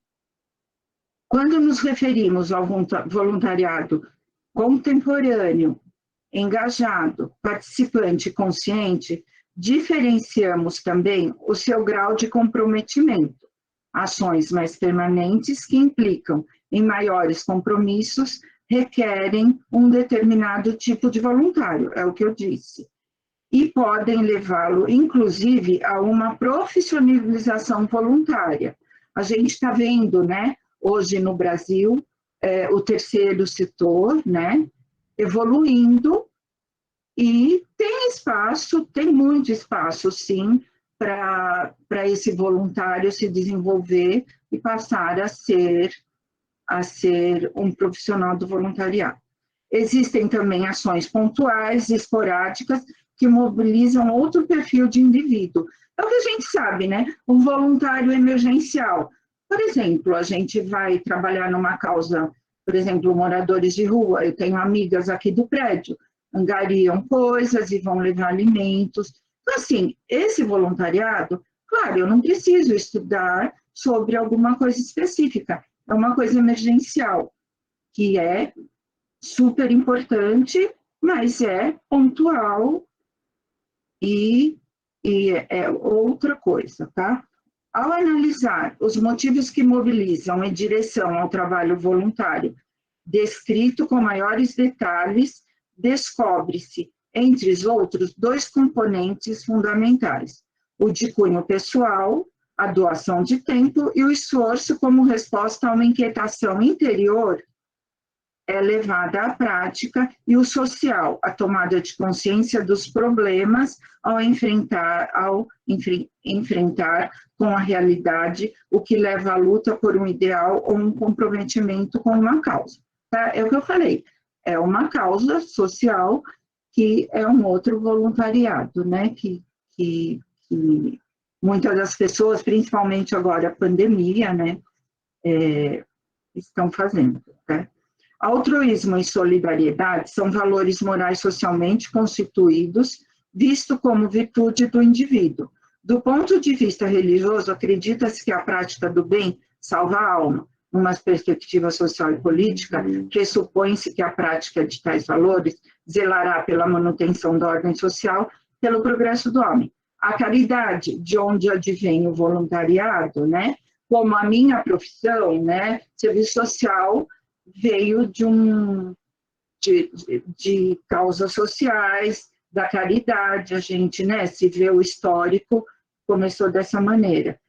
[SPEAKER 1] Quando nos referimos ao voluntariado contemporâneo, engajado, participante e consciente, diferenciamos também o seu grau de comprometimento, ações mais permanentes que implicam em maiores compromissos, requerem um determinado tipo de voluntário, é o que eu disse, e podem levá-lo, inclusive, a uma profissionalização voluntária. A gente está vendo, né, hoje no Brasil, o terceiro setor, né, evoluindo, e tem espaço, tem muito espaço, sim, para esse voluntário se desenvolver e passar a ser um profissional do voluntariado. Existem também ações pontuais, esporádicas, que mobilizam outro perfil de indivíduo. É o que a gente sabe, né? Um voluntário emergencial. Por exemplo, a gente vai trabalhar numa causa, por exemplo, moradores de rua. Eu tenho amigas aqui do prédio, angariam coisas e vão levar alimentos. Então, assim, esse voluntariado, claro, eu não preciso estudar sobre alguma coisa específica, é uma coisa emergencial, que é super importante, mas é pontual e é outra coisa, tá? Ao analisar os motivos que mobilizam em direção ao trabalho voluntário, descrito com maiores detalhes, descobre-se, entre os outros, dois componentes fundamentais: o de cunho pessoal, a doação de tempo, e o esforço como resposta a uma inquietação interior é levada à prática, e o social, a tomada de consciência dos problemas ao enfrentar com a realidade o que leva à luta por um ideal ou um comprometimento com uma causa. Tá? É o que eu falei, é uma causa social que é um outro voluntariado, né? Que muitas das pessoas, principalmente agora a pandemia, né, estão fazendo, tá? Altruísmo e solidariedade são valores morais socialmente constituídos, visto como virtude do indivíduo. Do ponto de vista religioso, acredita-se que a prática do bem salva a alma. Numa perspectiva social e política, pressupõe-se que a prática de tais valores zelará pela manutenção da ordem social, pelo progresso do homem. A caridade, de onde advém o voluntariado, né, como a minha profissão, né, serviço social, veio de causas sociais, da caridade, a gente, né, se vê o histórico, começou dessa maneira,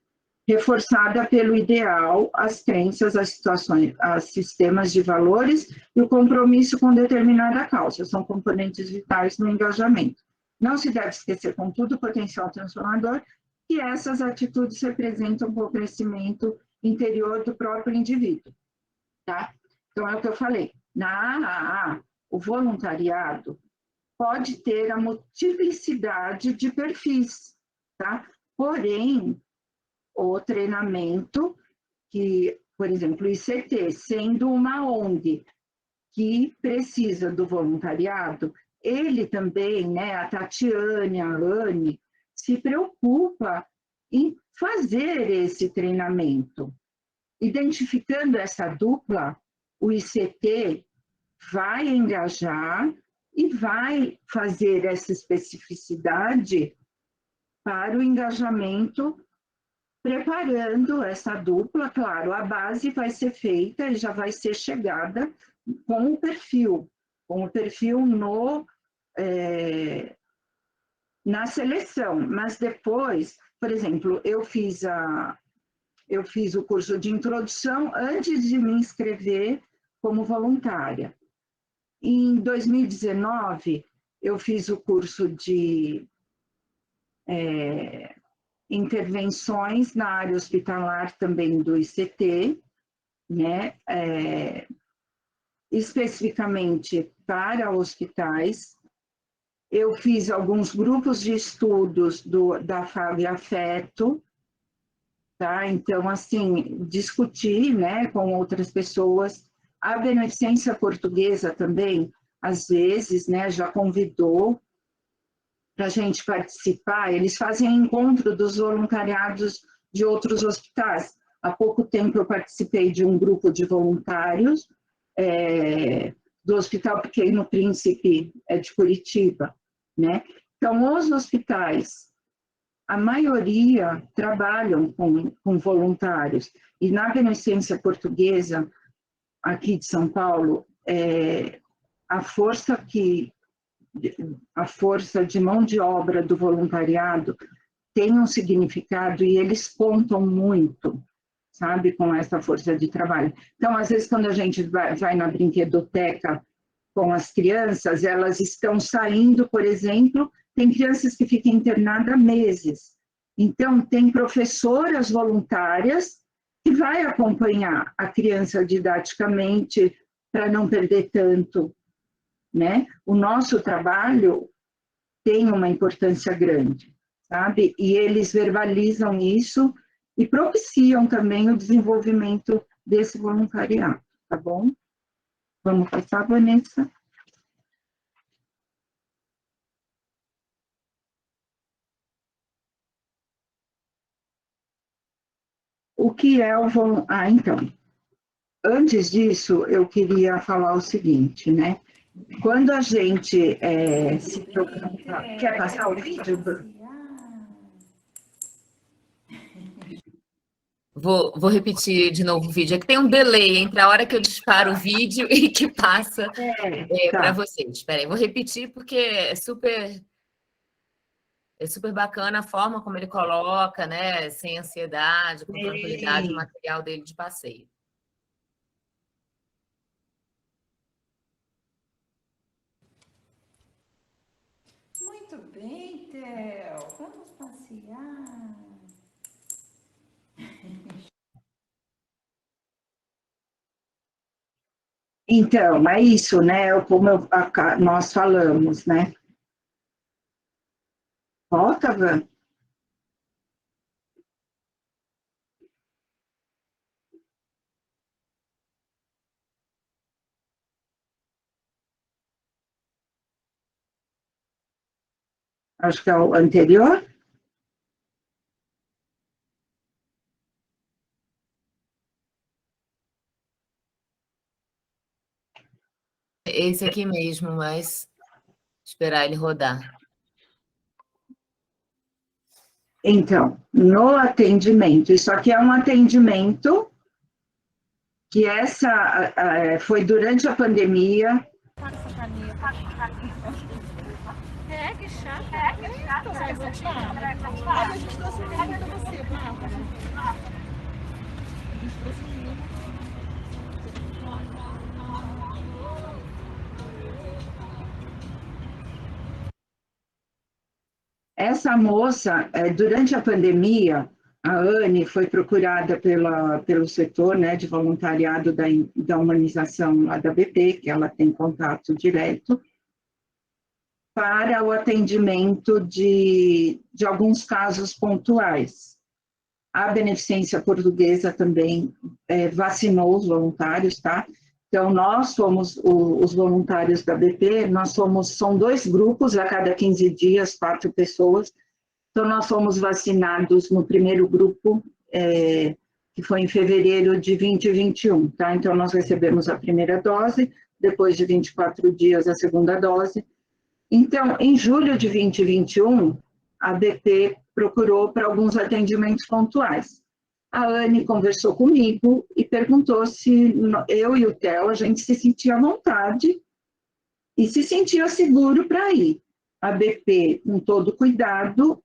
[SPEAKER 1] reforçada pelo ideal, as crenças, as situações, os sistemas de valores e o compromisso com determinada causa, são componentes vitais no engajamento. Não se deve esquecer, contudo, o potencial transformador, que essas atitudes representam o crescimento interior do próprio indivíduo, tá? Então, é o que eu falei, na AAA, o voluntariado pode ter a multiplicidade de perfis, tá? Porém, o treinamento, que, por exemplo, o ICT, sendo uma ONG que precisa do voluntariado, ele também, né, a Tatiane, a Anne, se preocupa em fazer esse treinamento. Identificando essa dupla, o ICT vai engajar e vai fazer essa especificidade para o engajamento, preparando essa dupla. Claro, a base vai ser feita e já vai ser chegada com o perfil na seleção, mas depois, por exemplo, eu fiz o curso de introdução antes de me inscrever como voluntária. Em 2019, eu fiz o curso de intervenções na área hospitalar também do ICT, né? Especificamente para hospitais. Eu fiz alguns grupos de estudos da FAB Afeto, tá? Então, assim, discuti, né, com outras pessoas. A Beneficência Portuguesa também, às vezes, né, já convidou para a gente participar. Eles fazem encontro dos voluntariados de outros hospitais. Há pouco tempo eu participei de um grupo de voluntários do Hospital Pequeno Príncipe de Curitiba, né? Então, os hospitais, a maioria trabalham com voluntários. E na Beneficência Portuguesa, aqui de São Paulo, a força de mão de obra do voluntariado tem um significado e eles contam muito, sabe, com essa força de trabalho. Então, às vezes, quando a gente vai na brinquedoteca com as crianças, elas estão saindo, por exemplo, tem crianças que ficam internadas há meses. Então, tem professoras voluntárias que vai acompanhar a criança didaticamente para não perder tanto, né? O nosso trabalho tem uma importância grande, sabe? E eles verbalizam isso e propiciam também o desenvolvimento desse voluntariado, tá bom? Vamos passar, Vanessa? O que é o voluntariado? Então, antes disso, eu queria falar o seguinte, né? Quando a gente se preocupa... Quer passar o vídeo?
[SPEAKER 2] Vou repetir de novo o vídeo. É que tem um delay entre a hora que eu disparo o vídeo e que passa para vocês. Espera aí, vou repetir porque é super bacana a forma como ele coloca, né? Sem ansiedade, com tranquilidade, o material dele de passeio.
[SPEAKER 3] Muito bem, Theo. Vamos passear.
[SPEAKER 1] Então, é isso, né? Como nós falamos, né? Volta, Van. Acho que é o anterior.
[SPEAKER 2] Esse aqui mesmo, mas esperar ele rodar.
[SPEAKER 1] Então, no atendimento, isso aqui é um atendimento que foi durante a pandemia.
[SPEAKER 4] Será que é chato? Será que é chato? Olha, a gente trouxe um livro pra você, Bárbara. A gente trouxe um livro.
[SPEAKER 1] Essa moça, durante a pandemia, a Anne foi procurada pelo setor, né, de voluntariado da humanização lá da BP, que ela tem contato direto, para o atendimento de alguns casos pontuais. A Beneficência Portuguesa também vacinou os voluntários, tá? Então, nós somos os voluntários da BP, são 2 grupos, a cada 15 dias, 4 pessoas. Então, nós fomos vacinados no primeiro grupo, que foi em fevereiro de 2021, tá? Então, nós recebemos a primeira dose, depois de 24 dias, a segunda dose. Então, em julho de 2021, a BP procurou para alguns atendimentos pontuais. A Anne conversou comigo e perguntou se eu e o Theo, a gente se sentia à vontade e se sentia seguro para ir. A BP, com todo cuidado,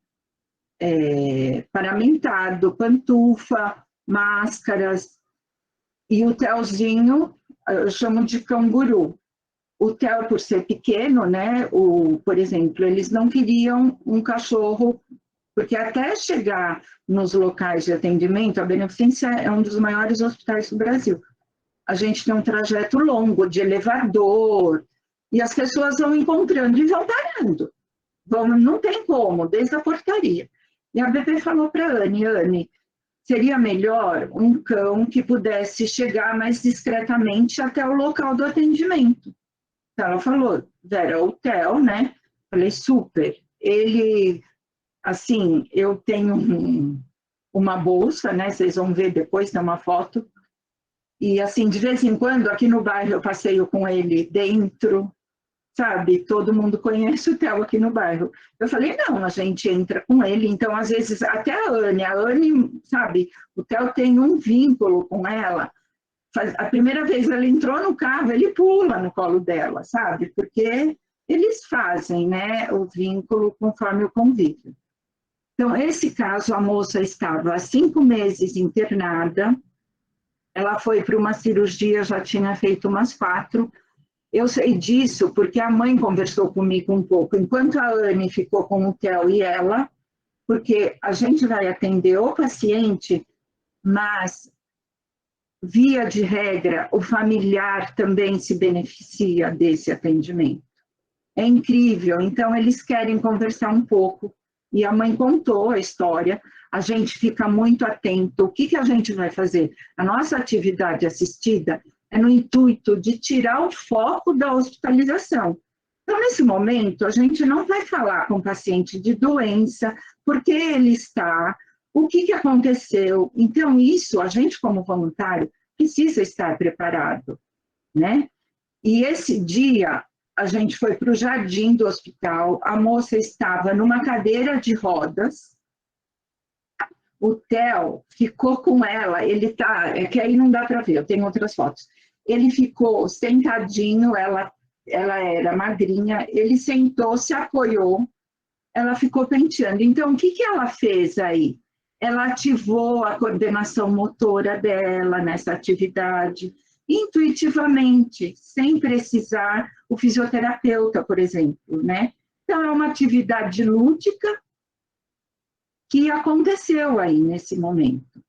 [SPEAKER 1] paramentado, pantufa, máscaras, e o Theozinho, eu chamo de canguru. O Theo, por ser pequeno, né, por exemplo, eles não queriam um cachorro, porque até chegar nos locais de atendimento, a Beneficência é um dos maiores hospitais do Brasil. A gente tem um trajeto longo de elevador, e as pessoas vão encontrando e vão parando. Não tem como, desde a portaria. E a BP falou para a Anne, seria melhor um cão que pudesse chegar mais discretamente até o local do atendimento. Então, ela falou, Vera, o Theo, né? Falei, super. Ele, assim, eu tenho uma bolsa, né? Vocês vão ver depois, tem uma foto. E, assim, de vez em quando, aqui no bairro, eu passeio com ele dentro, sabe? Todo mundo conhece o Theo aqui no bairro. Eu falei, não, a gente entra com ele. Então, às vezes, até a Anne, sabe? O Theo tem um vínculo com ela. A primeira vez ela entrou no carro, ele pula no colo dela, sabe? Porque eles fazem, né, o vínculo conforme o convívio. Então, esse caso, a moça estava há 5 meses internada, ela foi para uma cirurgia, já tinha feito umas 4. Eu sei disso porque a mãe conversou comigo um pouco, enquanto a Anne ficou com o Theo e ela, porque a gente vai atender o paciente, mas via de regra, o familiar também se beneficia desse atendimento. É incrível, então eles querem conversar um pouco, e a mãe contou a história, a gente fica muito atento, o que a gente vai fazer? A nossa atividade assistida é no intuito de tirar o foco da hospitalização. Então, nesse momento, a gente não vai falar com o paciente de doença, porque ele está, o que aconteceu. Então, isso, a gente como voluntário, precisa estar preparado, né? E esse dia, a gente foi para o jardim do hospital, a moça estava numa cadeira de rodas, o Theo ficou com ela, ele tá, é que aí não dá para ver, eu tenho outras fotos. Ele ficou sentadinho, ela era magrinha, ele sentou, se apoiou, ela ficou penteando. Então, o que ela fez aí? Ela ativou a coordenação motora dela nessa atividade, intuitivamente, sem precisar o fisioterapeuta, por exemplo, né? Então, é uma atividade lúdica que aconteceu aí nesse momento.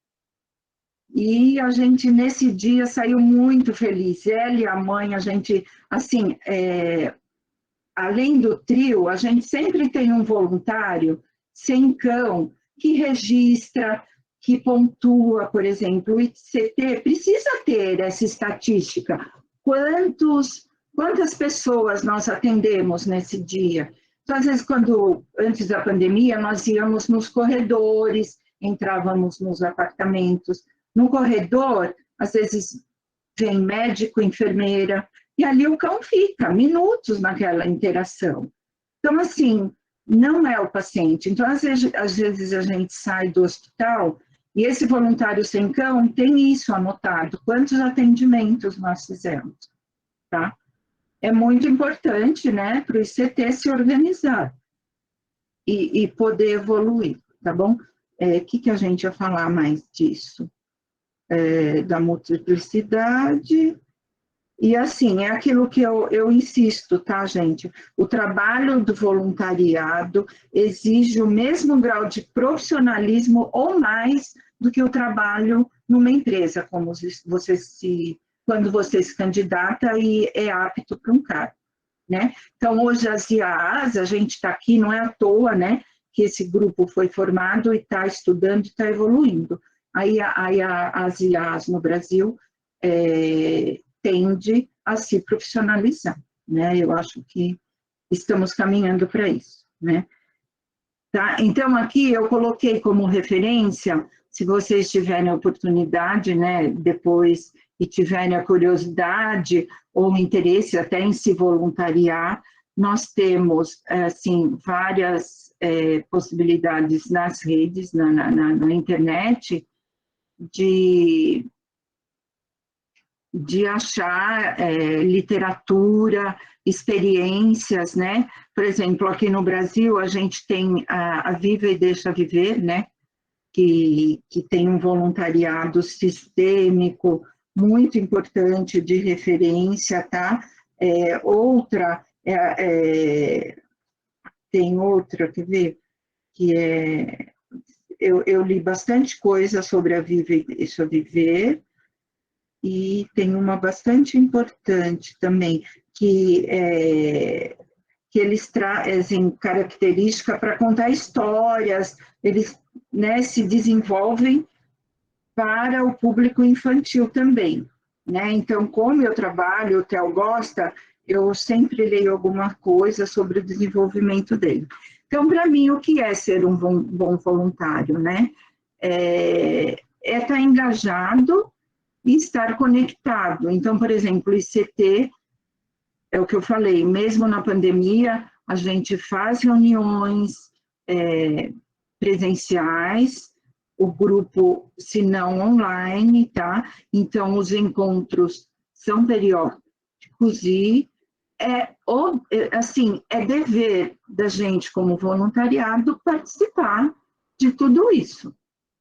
[SPEAKER 1] E a gente, nesse dia, saiu muito feliz. Ela e a mãe, a gente, assim, além do trio, a gente sempre tem um voluntário sem cão que registra, que pontua, por exemplo. O ICT precisa ter essa estatística. Quantas pessoas nós atendemos nesse dia? Então, às vezes, antes da pandemia, nós íamos nos corredores, entrávamos nos apartamentos. No corredor, às vezes, vem médico, enfermeira, e ali o cão fica minutos naquela interação. Então, assim, não é o paciente. Então, às vezes a gente sai do hospital e esse voluntário sem cão tem isso anotado, quantos atendimentos nós fizemos, tá? É muito importante, né, para o ICT se organizar. e poder evoluir, tá bom? Que a gente ia falar mais disso? Da multiplicidade. E assim, é aquilo que eu insisto, tá, gente? O trabalho do voluntariado exige o mesmo grau de profissionalismo ou mais do que o trabalho numa empresa, como quando você se candidata e é apto para um cargo, né? Então, hoje as IAAs, a gente está aqui, não é à toa, né, que esse grupo foi formado e está estudando e está evoluindo. Aí as IAAs no Brasil tende a se profissionalizar, né? Eu acho que estamos caminhando para isso, né? Tá? Então, aqui eu coloquei como referência, se vocês tiverem a oportunidade, né, depois, e tiverem a curiosidade ou interesse até em se voluntariar, nós temos, assim, várias possibilidades nas redes, na internet, de achar literatura, experiências, né? Por exemplo, aqui no Brasil, a gente tem a Viva e Deixa Viver, né? Que tem um voluntariado sistêmico muito importante de referência, tá? Tem outra, quer ver? Que eu li bastante coisa sobre a Viva e Deixa Viver, e tem uma bastante importante também, que eles trazem característica para contar histórias, eles, né, se desenvolvem para o público infantil também, né? Então, como eu trabalho, o Theo gosta, eu sempre leio alguma coisa sobre o desenvolvimento dele. Então, para mim, o que é ser um bom voluntário, né? É estar engajado e estar conectado. Então, por exemplo, o ICT, é o que eu falei, mesmo na pandemia, a gente faz reuniões presenciais, o grupo, se não online, tá? Então, os encontros são periódicos e assim, é dever da gente, como voluntariado, participar de tudo isso,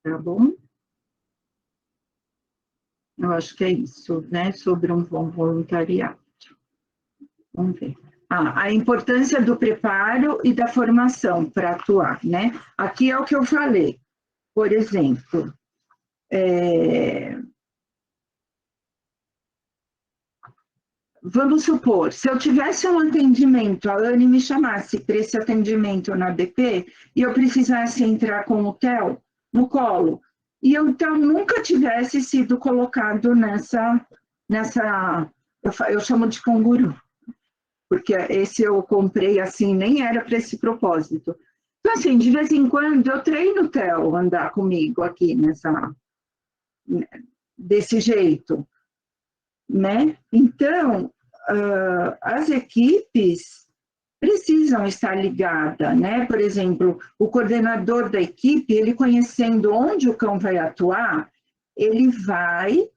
[SPEAKER 1] tá bom? Eu acho que é isso, né? Sobre um bom voluntariado. Vamos ver. A importância do preparo e da formação para atuar, né? Aqui é o que eu falei. Por exemplo, vamos supor, se eu tivesse um atendimento, a Anne me chamasse para esse atendimento na BP e eu precisasse entrar com o Theo no colo, e eu então nunca tivesse sido colocado nessa eu chamo de canguru, porque esse eu comprei assim, nem era para esse propósito. Então, assim, de vez em quando eu treino o Theo andar comigo aqui desse jeito, né? Então, as equipes precisam estar ligadas, né? Por exemplo, o coordenador da equipe, ele conhecendo onde o cão vai atuar, ele vai,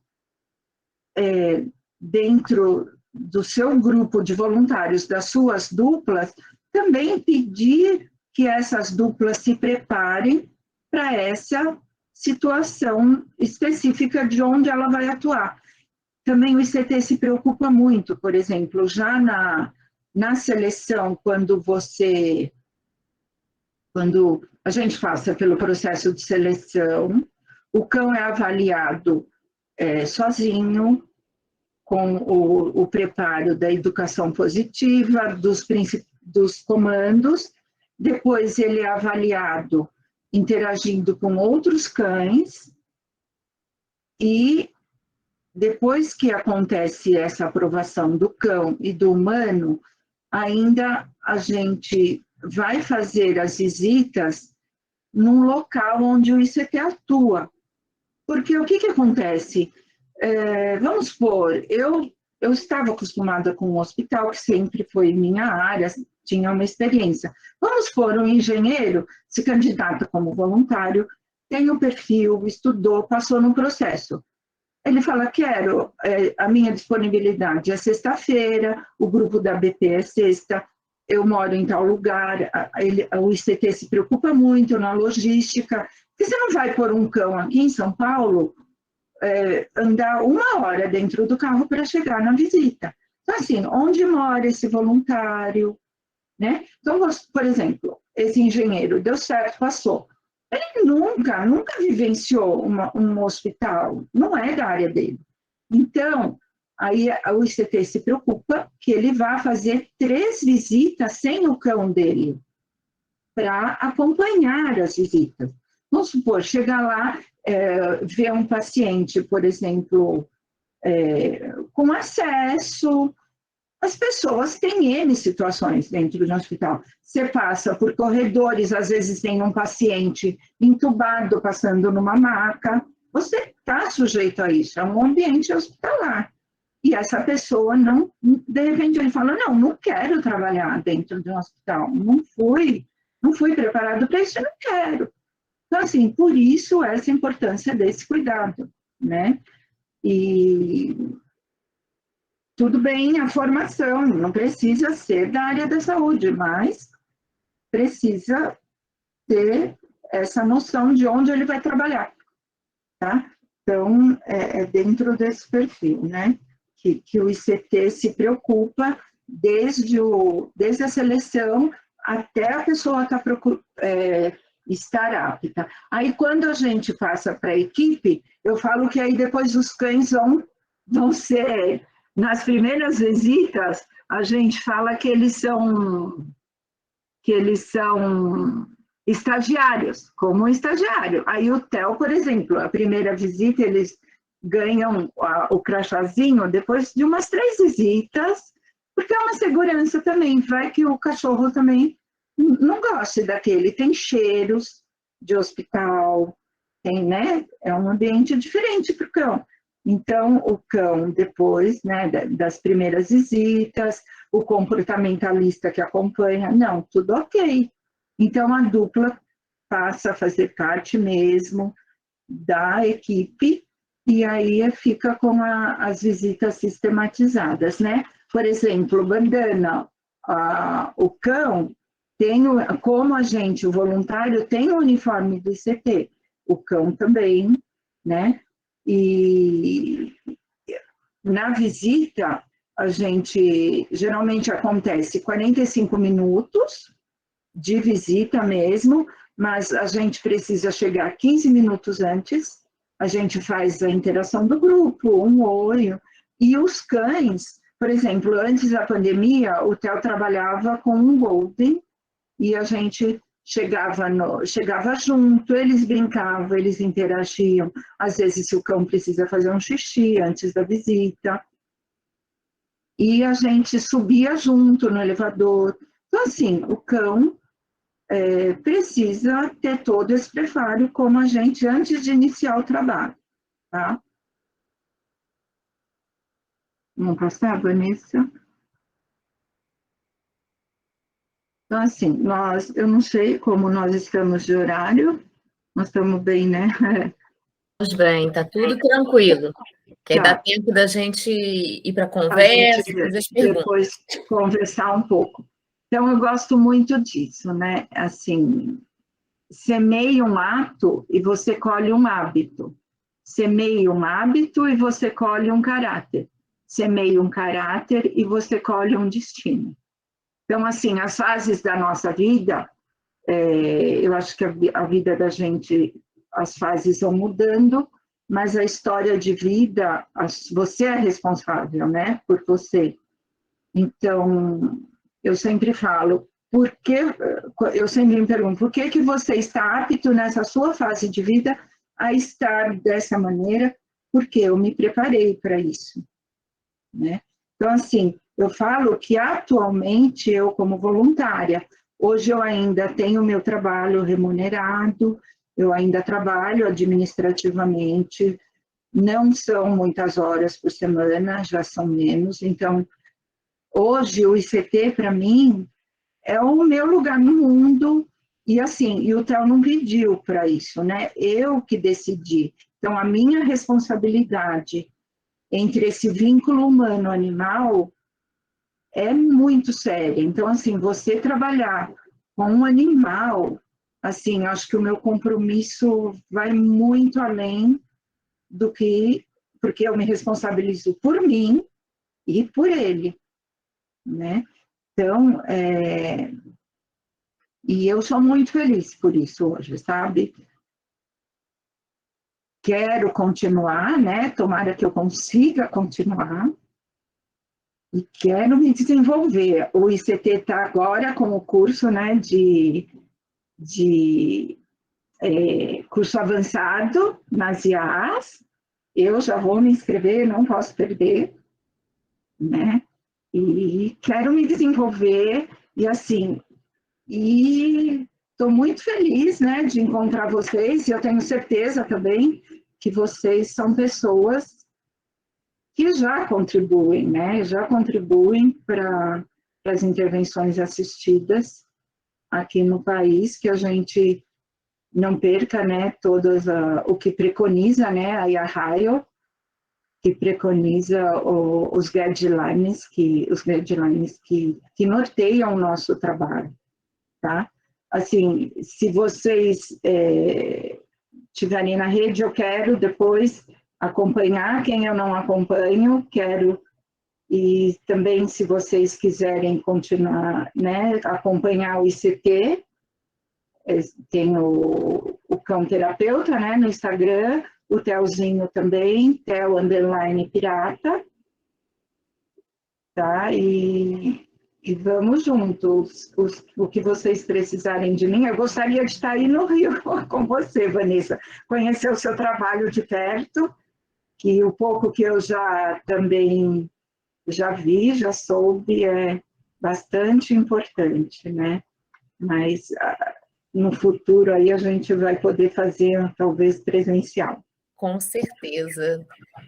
[SPEAKER 1] dentro do seu grupo de voluntários, das suas duplas, também pedir que essas duplas se preparem para essa situação específica de onde ela vai atuar. Também o ICT se preocupa muito, por exemplo, já na seleção, quando a gente passa pelo processo de seleção, o cão é avaliado sozinho, com o preparo da educação positiva, dos comandos, depois ele é avaliado interagindo com outros cães, e depois que acontece essa aprovação do cão e do humano, ainda a gente vai fazer as visitas num local onde o ICT atua. Porque o que acontece? Vamos supor, eu estava acostumada com um hospital, que sempre foi minha área, tinha uma experiência. Vamos supor, um engenheiro se candidata como voluntário, tem o perfil, estudou, passou no processo. Ele fala, a minha disponibilidade é sexta-feira, o grupo da BP é sexta, eu moro em tal lugar, o ICT se preocupa muito na logística, porque você não vai pôr um cão aqui em São Paulo, andar 1 hora dentro do carro para chegar na visita. Então, assim, onde mora esse voluntário, né? Então, por exemplo, esse engenheiro deu certo, passou. Ele nunca vivenciou um hospital, não é da área dele. Então, aí o ICT se preocupa que ele vá fazer 3 visitas sem o cão dele, para acompanhar as visitas. Vamos supor, chegar lá, ver um paciente, por exemplo, com acesso. As pessoas têm N situações dentro do hospital. Você passa por corredores, às vezes tem um paciente entubado passando numa maca. Você está sujeito a isso, é um ambiente hospitalar. E essa pessoa não, de repente ele fala, não quero trabalhar dentro de um hospital, não fui preparado para isso, eu não quero. Então, assim, por isso essa importância desse cuidado, né? E tudo bem a formação, não precisa ser da área da saúde, mas precisa ter essa noção de onde ele vai trabalhar, tá? Então, é dentro desse perfil, né? Que o ICT se preocupa desde a seleção até a pessoa estar apta. Aí, quando a gente passa para a equipe, eu falo que aí depois os cães vão ser... Nas primeiras visitas, a gente fala que eles são estagiários, como um estagiário. Aí o Theo, por exemplo, a primeira visita, eles ganham o crachazinho depois de umas 3 visitas, porque é uma segurança também, vai que o cachorro também não goste daquele, tem cheiros de hospital, tem, né? É um ambiente diferente para o cão. Então, o cão, depois, né, das primeiras visitas, o comportamentalista que acompanha, não, tudo ok. Então, a dupla passa a fazer parte mesmo da equipe e aí fica com as visitas sistematizadas, né? Por exemplo, bandana, o cão tem, como a gente, o voluntário, tem o uniforme do ICT, o cão também, né? E na visita, a gente, geralmente acontece 45 minutos de visita mesmo, mas a gente precisa chegar 15 minutos antes, a gente faz a interação do grupo, um olho, e os cães, por exemplo, antes da pandemia, o Theo trabalhava com um Golden, e a gente chegava junto, eles brincavam, eles interagiam. Às vezes, se o cão precisa fazer um xixi antes da visita. E a gente subia junto no elevador. Então, assim, o cão precisa ter todo esse preparo como a gente antes de iniciar o trabalho. Tá? Vamos passar, Vanessa? Então, assim, eu não sei como nós estamos de horário, nós estamos bem, né?
[SPEAKER 2] Estamos bem, tá tudo tranquilo. Que aí dá tempo da gente ir para a conversa, fazer as perguntas.
[SPEAKER 1] Depois conversar um pouco. Então, eu gosto muito disso, né? Assim, semeia um ato e você colhe um hábito. Semeia um hábito e você colhe um caráter. Semeia um caráter e você colhe um destino. Então, assim, as fases da nossa vida, eu acho que a vida da gente, as fases vão mudando, mas a história de vida, você é responsável, né, por você. Então, eu sempre falo, eu sempre me pergunto, por que você está apto nessa sua fase de vida a estar dessa maneira? Porque eu me preparei para isso, né? Então, assim, eu falo que atualmente eu, como voluntária, hoje eu ainda tenho meu trabalho remunerado, eu ainda trabalho administrativamente, não são muitas horas por semana, já são menos. Então, hoje o ICT, para mim, é o meu lugar no mundo, e assim, e o Theo não pediu para isso, né? Eu que decidi. Então, a minha responsabilidade entre esse vínculo humano-animal é muito séria. Então, assim, você trabalhar com um animal, assim, acho que o meu compromisso vai muito além do que, porque eu me responsabilizo por mim e por ele, né? Então, e eu sou muito feliz por isso hoje, sabe? Quero continuar, né? Tomara que eu consiga continuar. E quero me desenvolver. O ICT está agora com o curso, né, de curso avançado nas IAs. Eu já vou me inscrever, não posso perder, né? E quero me desenvolver e assim, e estou muito feliz, né, de encontrar vocês. E eu tenho certeza também que vocês são pessoas que já contribuem, né? Já contribuem para as intervenções assistidas aqui no país, que a gente não perca, né, o que preconiza, né, a IAHAIO, que preconiza os guidelines que norteiam o nosso trabalho, tá? Assim, se vocês estiverem na rede, eu quero depois acompanhar quem eu não acompanho, quero, e também se vocês quiserem continuar, né, acompanhar o ICT, tem o cão terapeuta, né, no Instagram, o Telzinho também, Tel_Pirata, tá? E vamos juntos, o que vocês precisarem de mim. Eu gostaria de estar aí no Rio com você, Vanessa, conhecer o seu trabalho de perto, que o pouco que eu também já vi, já soube, é bastante importante, né? Mas no futuro aí a gente vai poder fazer talvez presencial.
[SPEAKER 2] Com certeza,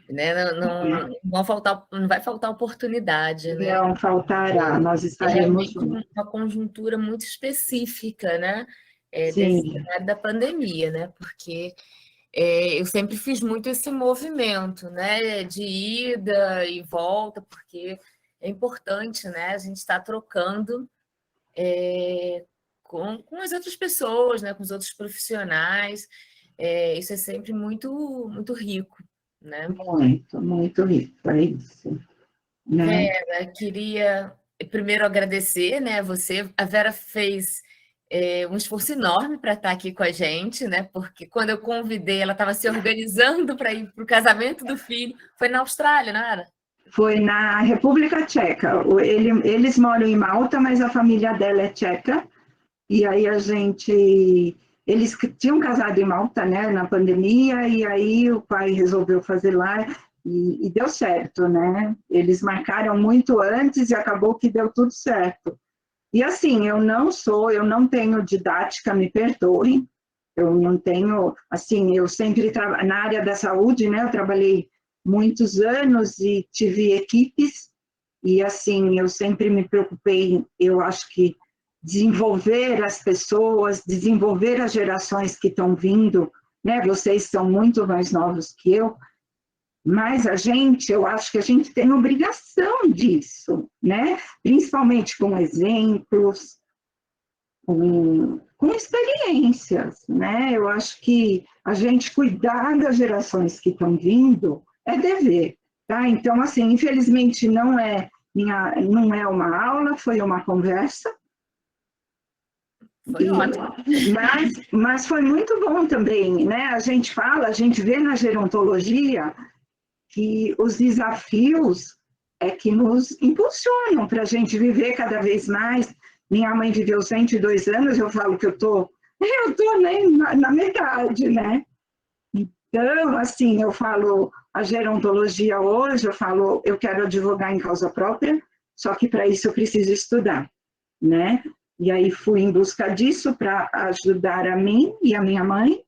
[SPEAKER 2] né? Não vai faltar oportunidade, né?
[SPEAKER 1] Não faltará, nós estaremos
[SPEAKER 2] juntos. Uma conjuntura muito específica, né? Desse cenário da pandemia, né? Porque eu sempre fiz muito esse movimento, né? De ida e volta, porque é importante, né? A gente está trocando com as outras pessoas, né? Com os outros profissionais. Isso é sempre muito, muito rico, né?
[SPEAKER 1] Muito, muito rico, é isso. Né?
[SPEAKER 2] Vera, queria primeiro agradecer, né, você. A Vera fez um esforço enorme para estar aqui com a gente, né? Porque quando eu convidei, ela estava se organizando para ir para o casamento do filho. Foi na Austrália, não era?
[SPEAKER 1] Foi na República Tcheca. Eles moram em Malta, mas a família dela é tcheca. E aí eles tinham casado em Malta, né, na pandemia, e aí o pai resolveu fazer lá e deu certo, né? Eles marcaram muito antes e acabou que deu tudo certo. E assim, eu não tenho didática, me perdoem, eu não tenho, assim, eu sempre na área da saúde, né, eu trabalhei muitos anos e tive equipes, e assim, eu sempre me preocupei, eu acho que desenvolver as pessoas, desenvolver as gerações que estão vindo, né? Vocês são muito mais novos que eu, mas eu acho que a gente tem obrigação disso, né? Principalmente com exemplos, com experiências, né? Eu acho que a gente cuidar das gerações que estão vindo é dever, tá? Então, assim, infelizmente não é uma aula, foi uma conversa.
[SPEAKER 2] Foi ótimo.
[SPEAKER 1] Mas foi muito bom também, né? A gente vê na gerontologia que os desafios é que nos impulsionam para a gente viver cada vez mais. Minha mãe viveu 102 anos, eu falo que eu tô nem na metade, né? Então, assim, eu falo, a gerontologia hoje, eu quero advogar em causa própria, só que para isso eu preciso estudar, né? E aí fui em busca disso para ajudar a mim e a minha mãe.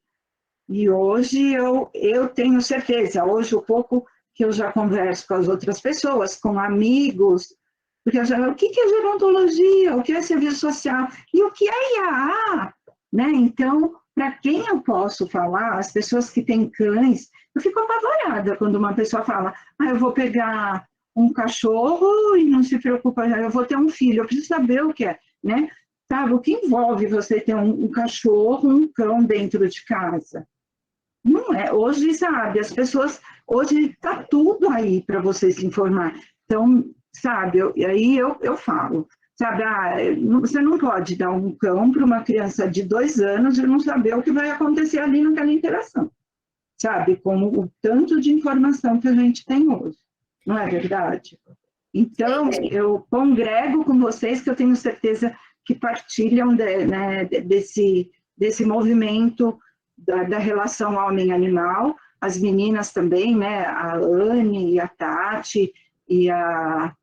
[SPEAKER 1] E hoje eu tenho certeza, hoje o pouco que eu já converso com as outras pessoas, com amigos, porque eu já o que é gerontologia, o que é serviço social e o que é IAA, né? Então, para quem eu posso falar, as pessoas que têm cães, eu fico apavorada quando uma pessoa fala, eu vou pegar um cachorro e não se preocupa, eu vou ter um filho, eu preciso saber o que é, né? Sabe, o que envolve você ter um cachorro, um cão dentro de casa? Não é. Hoje, sabe, as pessoas, hoje está tudo aí para você se informar. Então, sabe, aí eu falo, sabe, você não pode dar um cão para uma criança de 2 anos e não saber o que vai acontecer ali naquela interação, sabe, como o tanto de informação que a gente tem hoje, não é verdade? Então, eu congrego com vocês, que eu tenho certeza que partilham né, desse movimento da relação homem-animal, as meninas também, né, a Anne e a Tati e a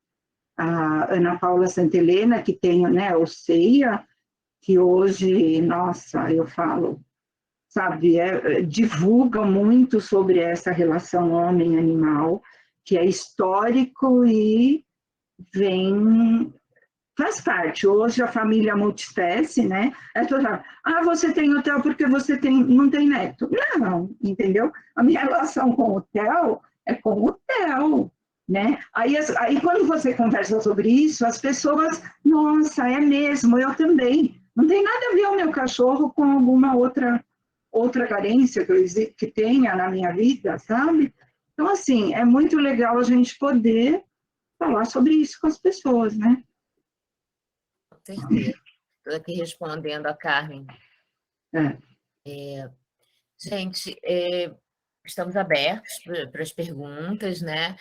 [SPEAKER 1] Ana Paula Santelena, que tem, né, o CEIA, que hoje, nossa, eu falo, sabe, divulga muito sobre essa relação homem-animal, que é histórico e faz parte. Hoje a família multiespécie, né? Você tem o Theo porque você não tem neto. Não, entendeu? A minha relação com o Theo é com o Theo, né? Aí quando você conversa sobre isso, as pessoas, nossa, é mesmo, eu também. Não tem nada a ver o meu cachorro com alguma outra carência que tenha na minha vida, sabe? Então, assim, é muito legal a gente poder falar sobre isso com as pessoas, né?
[SPEAKER 2] Com certeza. Estou aqui respondendo a Carmen. Gente, estamos abertos para as perguntas, né?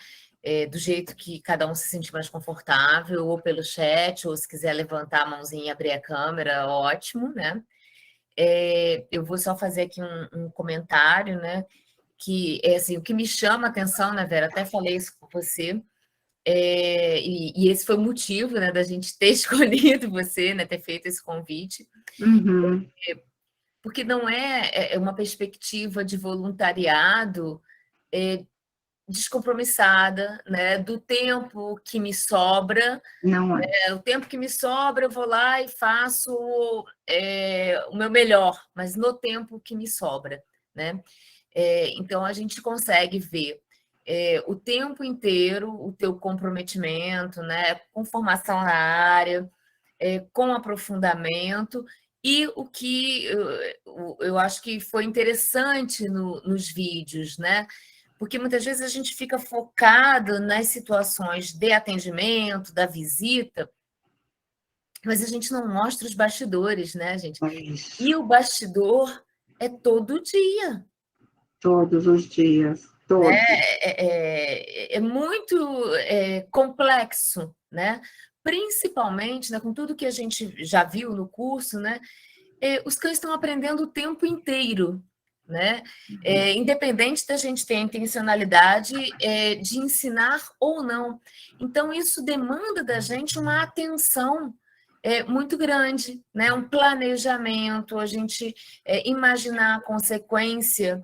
[SPEAKER 2] Do jeito que cada um se sentir mais confortável, ou pelo chat, ou se quiser levantar a mãozinha e abrir a câmera, ótimo, né? Eu vou só fazer aqui um comentário, né? Que é assim, o que me chama a atenção, né, Vera? Até falei isso com você, e esse foi o motivo, né, da gente ter escolhido você, né, ter feito esse convite.
[SPEAKER 1] Uhum.
[SPEAKER 2] Porque não é uma perspectiva de voluntariado descompromissada, né, do tempo que me sobra.
[SPEAKER 1] Não é.
[SPEAKER 2] O tempo que me sobra, eu vou lá e faço o meu melhor, mas no tempo que me sobra, né? Então, a gente consegue ver o tempo inteiro o teu comprometimento, né, com formação na área, com aprofundamento, e o que eu acho que foi interessante nos vídeos, né? Porque muitas vezes a gente fica focado nas situações de atendimento, da visita, mas a gente não mostra os bastidores, né, gente? E o bastidor é todo dia.
[SPEAKER 1] Todos os dias, todos.
[SPEAKER 2] Né? É muito complexo, né? Principalmente, né, com tudo que a gente já viu no curso, né? Os cães estão aprendendo o tempo inteiro, né? Independente da gente ter a intencionalidade de ensinar ou não. Então, isso demanda da gente uma atenção muito grande, né? Um planejamento, a gente imaginar a consequência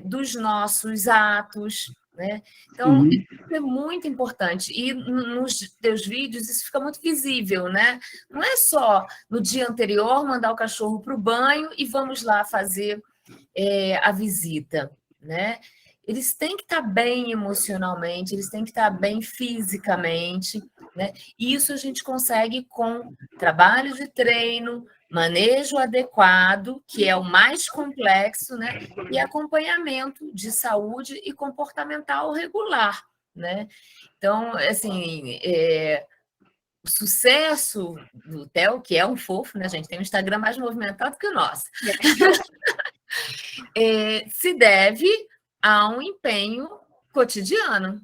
[SPEAKER 2] dos nossos atos, né? Então, isso é muito importante. E nos teus vídeos isso fica muito visível, né? Não é só no dia anterior mandar o cachorro para o banho e vamos lá fazer a visita, né? Eles têm que estar bem emocionalmente, eles têm que estar bem fisicamente, né? E isso a gente consegue com trabalho de treino, manejo adequado, que é o mais complexo, né? E acompanhamento de saúde e comportamental regular, né? Então, assim, o sucesso do Theo, que é um fofo, né, gente? Tem um Instagram mais movimentado que o nosso. Se deve a um empenho cotidiano,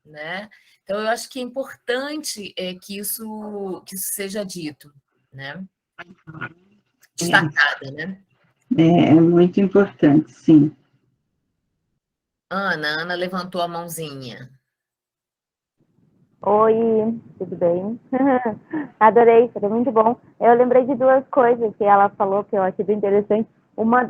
[SPEAKER 2] né? Então, eu acho que é importante que isso seja dito, né? Destacada, né?
[SPEAKER 1] É muito importante, sim.
[SPEAKER 2] Ana levantou a mãozinha.
[SPEAKER 5] Oi, tudo bem? Adorei, foi muito bom. Eu lembrei de duas coisas que ela falou que eu achei bem interessante. Uma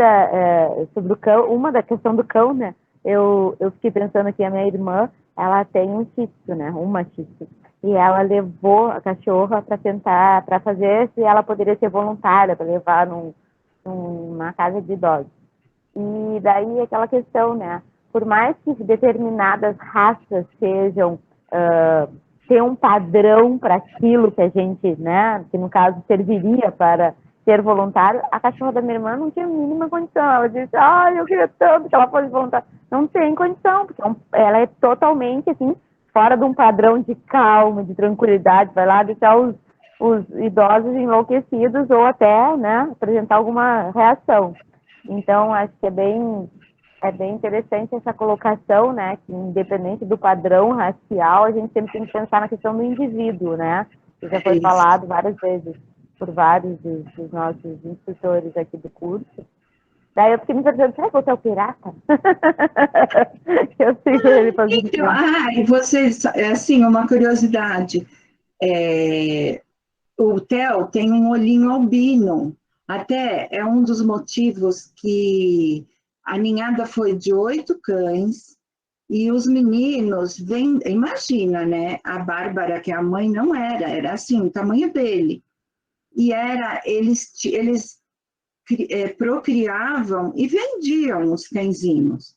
[SPEAKER 5] sobre o cão, uma da questão do cão, né? Eu fiquei pensando que a minha irmã, ela tem um shih tzu, né? Uma shih tzu. E ela levou a cachorra para fazer se ela poderia ser voluntária, para levar numa casa de idosos. E daí aquela questão, né? Por mais que determinadas raças sejam ter um padrão para aquilo que a gente, né, que no caso serviria para ser voluntário. A cachorra da minha irmã não tinha a mínima condição. Ela disse, eu queria tanto que ela fosse voluntária. Não tem condição, porque ela é totalmente, assim, fora de um padrão de calma, de tranquilidade. Vai lá deixar os idosos enlouquecidos ou até, né, apresentar alguma reação. Então, acho que é bem interessante essa colocação, né, que independente do padrão racial, a gente sempre tem que pensar na questão do indivíduo, né, que já foi falado várias vezes por vários dos nossos instrutores aqui do curso. Daí eu fiquei me perguntando, será que você é o pirata? Eu sigo ele fazendo
[SPEAKER 1] então, e vocês, assim, uma curiosidade, o Theo tem um olhinho albino, até é um dos motivos que a ninhada foi de 8 cães, e os meninos, imagina, né, a Bárbara, que a mãe não era assim, o tamanho dele, e eles procriavam e vendiam os cãezinhos.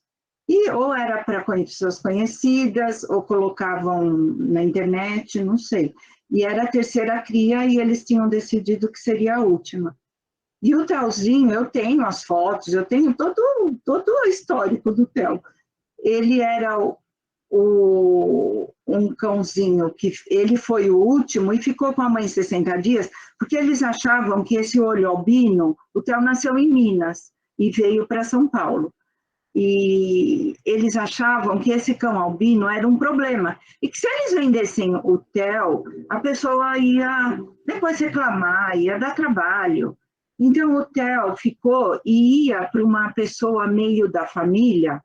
[SPEAKER 1] E ou era para pessoas conhecidas, ou colocavam na internet, não sei. E era a terceira cria e eles tinham decidido que seria a última. E o Telzinho, eu tenho as fotos, eu tenho todo o histórico do Tel. Ele era um cãozinho que ele foi o último e ficou com a mãe 60 dias, porque eles achavam que esse olho albino, o Theo nasceu em Minas e veio para São Paulo. E eles achavam que esse cão albino era um problema. E que se eles vendessem o Theo, a pessoa ia depois reclamar, ia dar trabalho. Então o Theo ficou e ia para uma pessoa meio da família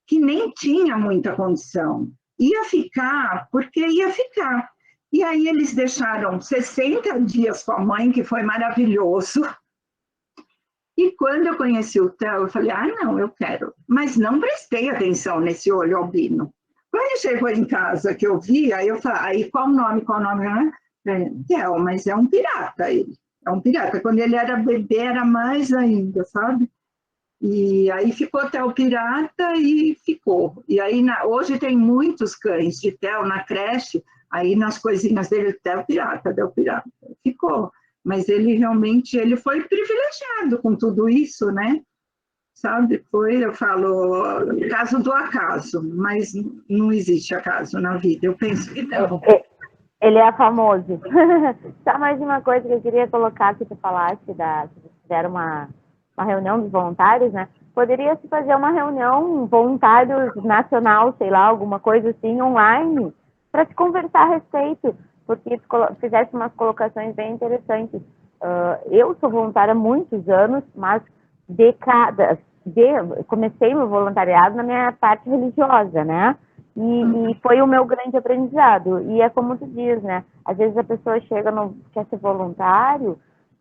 [SPEAKER 1] que nem tinha muita condição. Ia ficar, porque ia ficar. E aí eles deixaram 60 dias com a mãe, que foi maravilhoso. E quando eu conheci o Theo, eu falei, não, eu quero. Mas não prestei atenção nesse olho albino. Quando chegou em casa, que eu vi, aí eu falei, aí qual o nome? Theo, mas é um pirata ele. É um pirata. Quando ele era bebê, era mais ainda, sabe? E aí ficou Theo Pirata e ficou. E aí hoje tem muitos cães de Theo na creche, aí nas coisinhas dele, Theo Pirata, ficou. Mas ele realmente foi privilegiado com tudo isso, né? Sabe? Eu falo, caso do acaso, mas não existe acaso na vida, eu penso que não.
[SPEAKER 5] Ele é famoso. Só mais uma coisa que eu queria colocar, que tu falaste, que fizeram uma reunião dos voluntários, né? Poderia se fazer uma reunião voluntários nacional, sei lá, alguma coisa assim, online, para se conversar a respeito, porque tu fizesse umas colocações bem interessantes. Eu sou voluntária há muitos anos, mas comecei meu voluntariado na minha parte religiosa, né? E foi o meu grande aprendizado. E é como tu diz, né? Às vezes a pessoa quer ser voluntário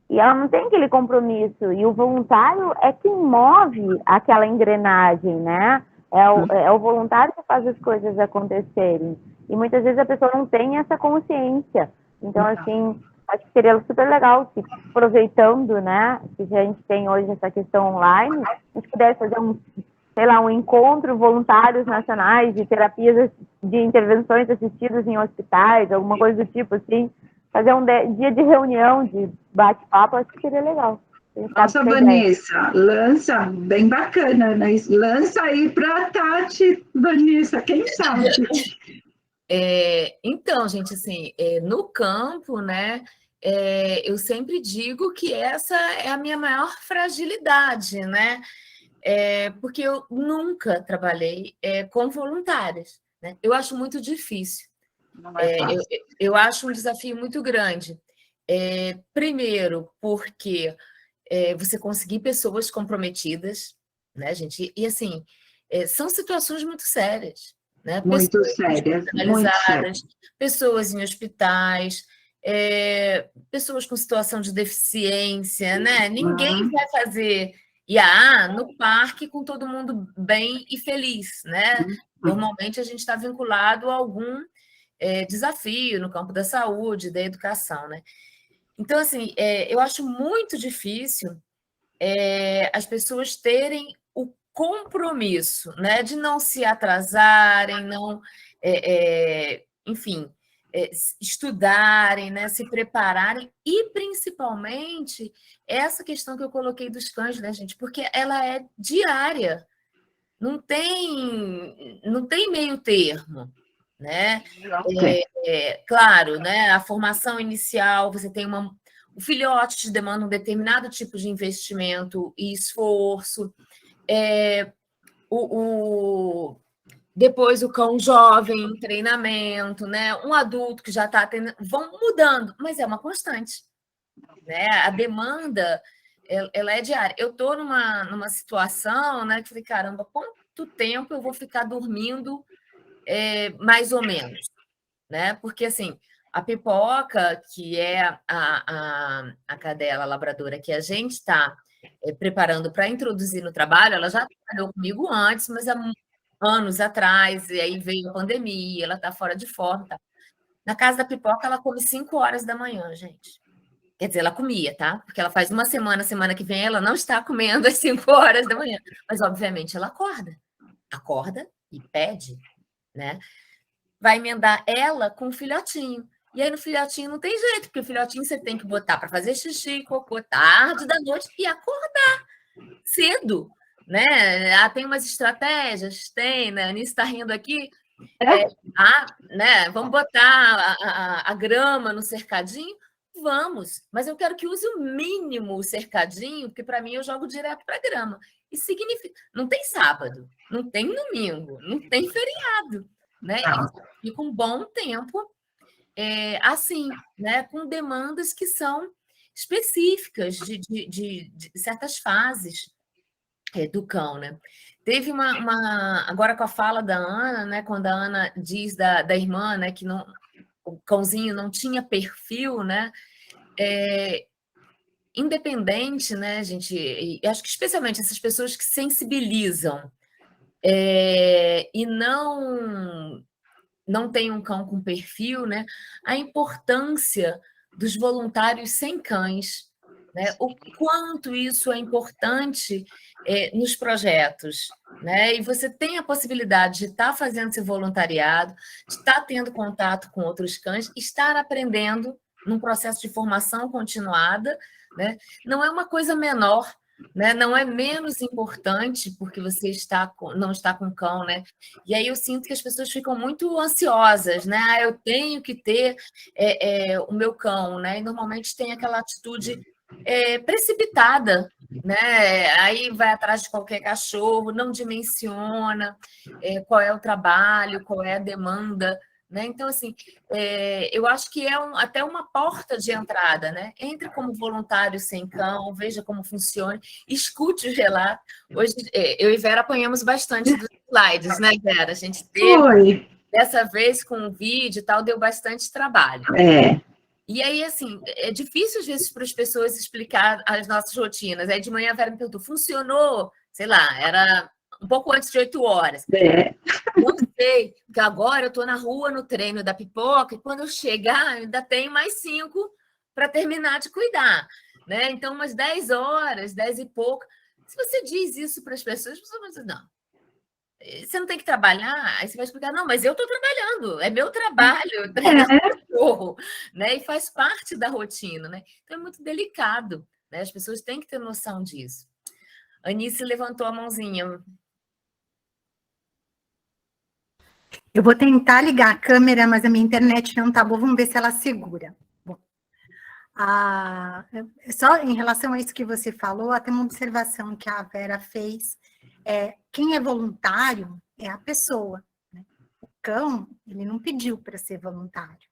[SPEAKER 5] e ela não tem aquele compromisso. E o voluntário é quem move aquela engrenagem, né? É o voluntário que faz as coisas acontecerem. E muitas vezes a pessoa não tem essa consciência. Então, assim, acho que seria super legal se, aproveitando, né, que a gente tem hoje essa questão online, a gente pudesse fazer um encontro voluntários nacionais de terapias, de intervenções assistidas em hospitais, alguma coisa do tipo, assim, fazer um dia de reunião, de bate-papo, acho que seria legal.
[SPEAKER 1] Nossa, Vanessa, lança, bem bacana, né? Lança aí para a Tati, Vanessa, quem sabe?
[SPEAKER 2] Então, gente, assim, no campo, né, eu sempre digo que essa é a minha maior fragilidade, né? Porque eu nunca trabalhei com voluntários, né? Eu acho muito difícil.
[SPEAKER 1] Não é fácil.
[SPEAKER 2] Eu acho um desafio muito grande. Primeiro, porque você conseguir pessoas comprometidas, né, gente? E assim, são situações muito sérias, né?
[SPEAKER 1] Muito
[SPEAKER 2] Pessoas
[SPEAKER 1] sérias, muito sérias.
[SPEAKER 2] Pessoas em hospitais, pessoas com situação de deficiência, né? Ninguém vai fazer IAA no parque com todo mundo bem e feliz, né? Normalmente a gente está vinculado a algum desafio no campo da saúde, da educação, né? Então, assim, eu acho muito difícil as pessoas terem o compromisso, né, de não se atrasarem, não enfim, estudarem, né, se prepararem, e principalmente essa questão que eu coloquei dos cães, né, gente, porque ela é diária, não tem meio termo, né? Claro, né, a formação inicial, você tem o filhote demanda um determinado tipo de investimento e esforço, depois o cão jovem em treinamento, né? Um adulto que já está tendo, vão mudando, mas é uma constante, né? A demanda ela é diária. Eu estou numa situação, né, que falei, caramba, quanto tempo eu vou ficar dormindo mais ou menos, né? Porque assim, a Pipoca, que é a cadela labradora que a gente está preparando para introduzir no trabalho, ela já trabalhou comigo antes, mas há anos atrás, e aí veio a pandemia, ela está fora de forma. Tá? Na casa da Pipoca, ela come 5 horas da manhã, gente. Quer dizer, ela comia, tá? Porque ela faz uma semana que vem, ela não está comendo às 5 horas da manhã. Mas, obviamente, ela acorda e pede, né? Vai emendar ela com o filhotinho. E aí, no filhotinho não tem jeito, porque o filhotinho você tem que botar para fazer xixi, cocô, tarde da noite e acordar cedo, né? Tem umas estratégias, tem, né? A Anice está rindo aqui. Né? Vamos botar a grama no cercadinho? Vamos, mas eu quero que use o mínimo o cercadinho, porque para mim eu jogo direto para a grama. E significa, não tem sábado, não tem domingo, não tem feriado, né? E fica um bom tempo assim, né? Com demandas que são específicas de certas fases do cão, né? Teve agora com a fala da Ana, né? Quando a Ana diz da irmã, né? Que o cãozinho não tinha perfil, né? Independente, né, gente? E acho que especialmente essas pessoas que sensibilizam e não tem um cão com perfil, né? A importância dos voluntários sem cães, né? O quanto isso é importante nos projetos, né? E você tem a possibilidade de estar fazendo esse voluntariado, de estar tendo contato com outros cães, estar aprendendo num processo de formação continuada, né? Não é uma coisa menor, né? Não é menos importante porque você não está com cão, né? E aí eu sinto que as pessoas ficam muito ansiosas, né? Eu tenho que ter o meu cão, né? E normalmente tem aquela atitude precipitada, né? Aí vai atrás de qualquer cachorro, não dimensiona qual é o trabalho, qual é a demanda, né? Então, assim, eu acho que é até uma porta de entrada, né? Entre como voluntário sem cão, veja como funciona, escute os relatos. Hoje, eu e Vera apanhamos bastante dos slides, né, Vera? A gente teve, dessa vez, com o vídeo e tal, deu bastante trabalho. E aí, assim, é difícil, às vezes, para as pessoas explicar as nossas rotinas. Aí, de manhã, a Vera me perguntou, funcionou? Sei lá, era um pouco antes de 8 horas. Não sei, porque agora eu estou na rua, no treino da Pipoca, e quando eu chegar, ainda tenho mais 5 para terminar de cuidar. Né? Então, umas 10 horas, 10 e pouco. Se você diz isso para as pessoas vão dizer, não, você não tem que trabalhar? Aí você vai explicar, não, mas eu estou trabalhando, é meu trabalho, treinar cachorro, né? E faz parte da rotina, né? Então é muito delicado, né? As pessoas têm que ter noção disso. A Anice levantou a mãozinha.
[SPEAKER 6] Eu vou tentar ligar a câmera, mas a minha internet não está boa, vamos ver se ela segura. Bom, só em relação a isso que você falou, até uma observação que a Vera fez, quem é voluntário é a pessoa, né? O cão, ele não pediu para ser voluntário.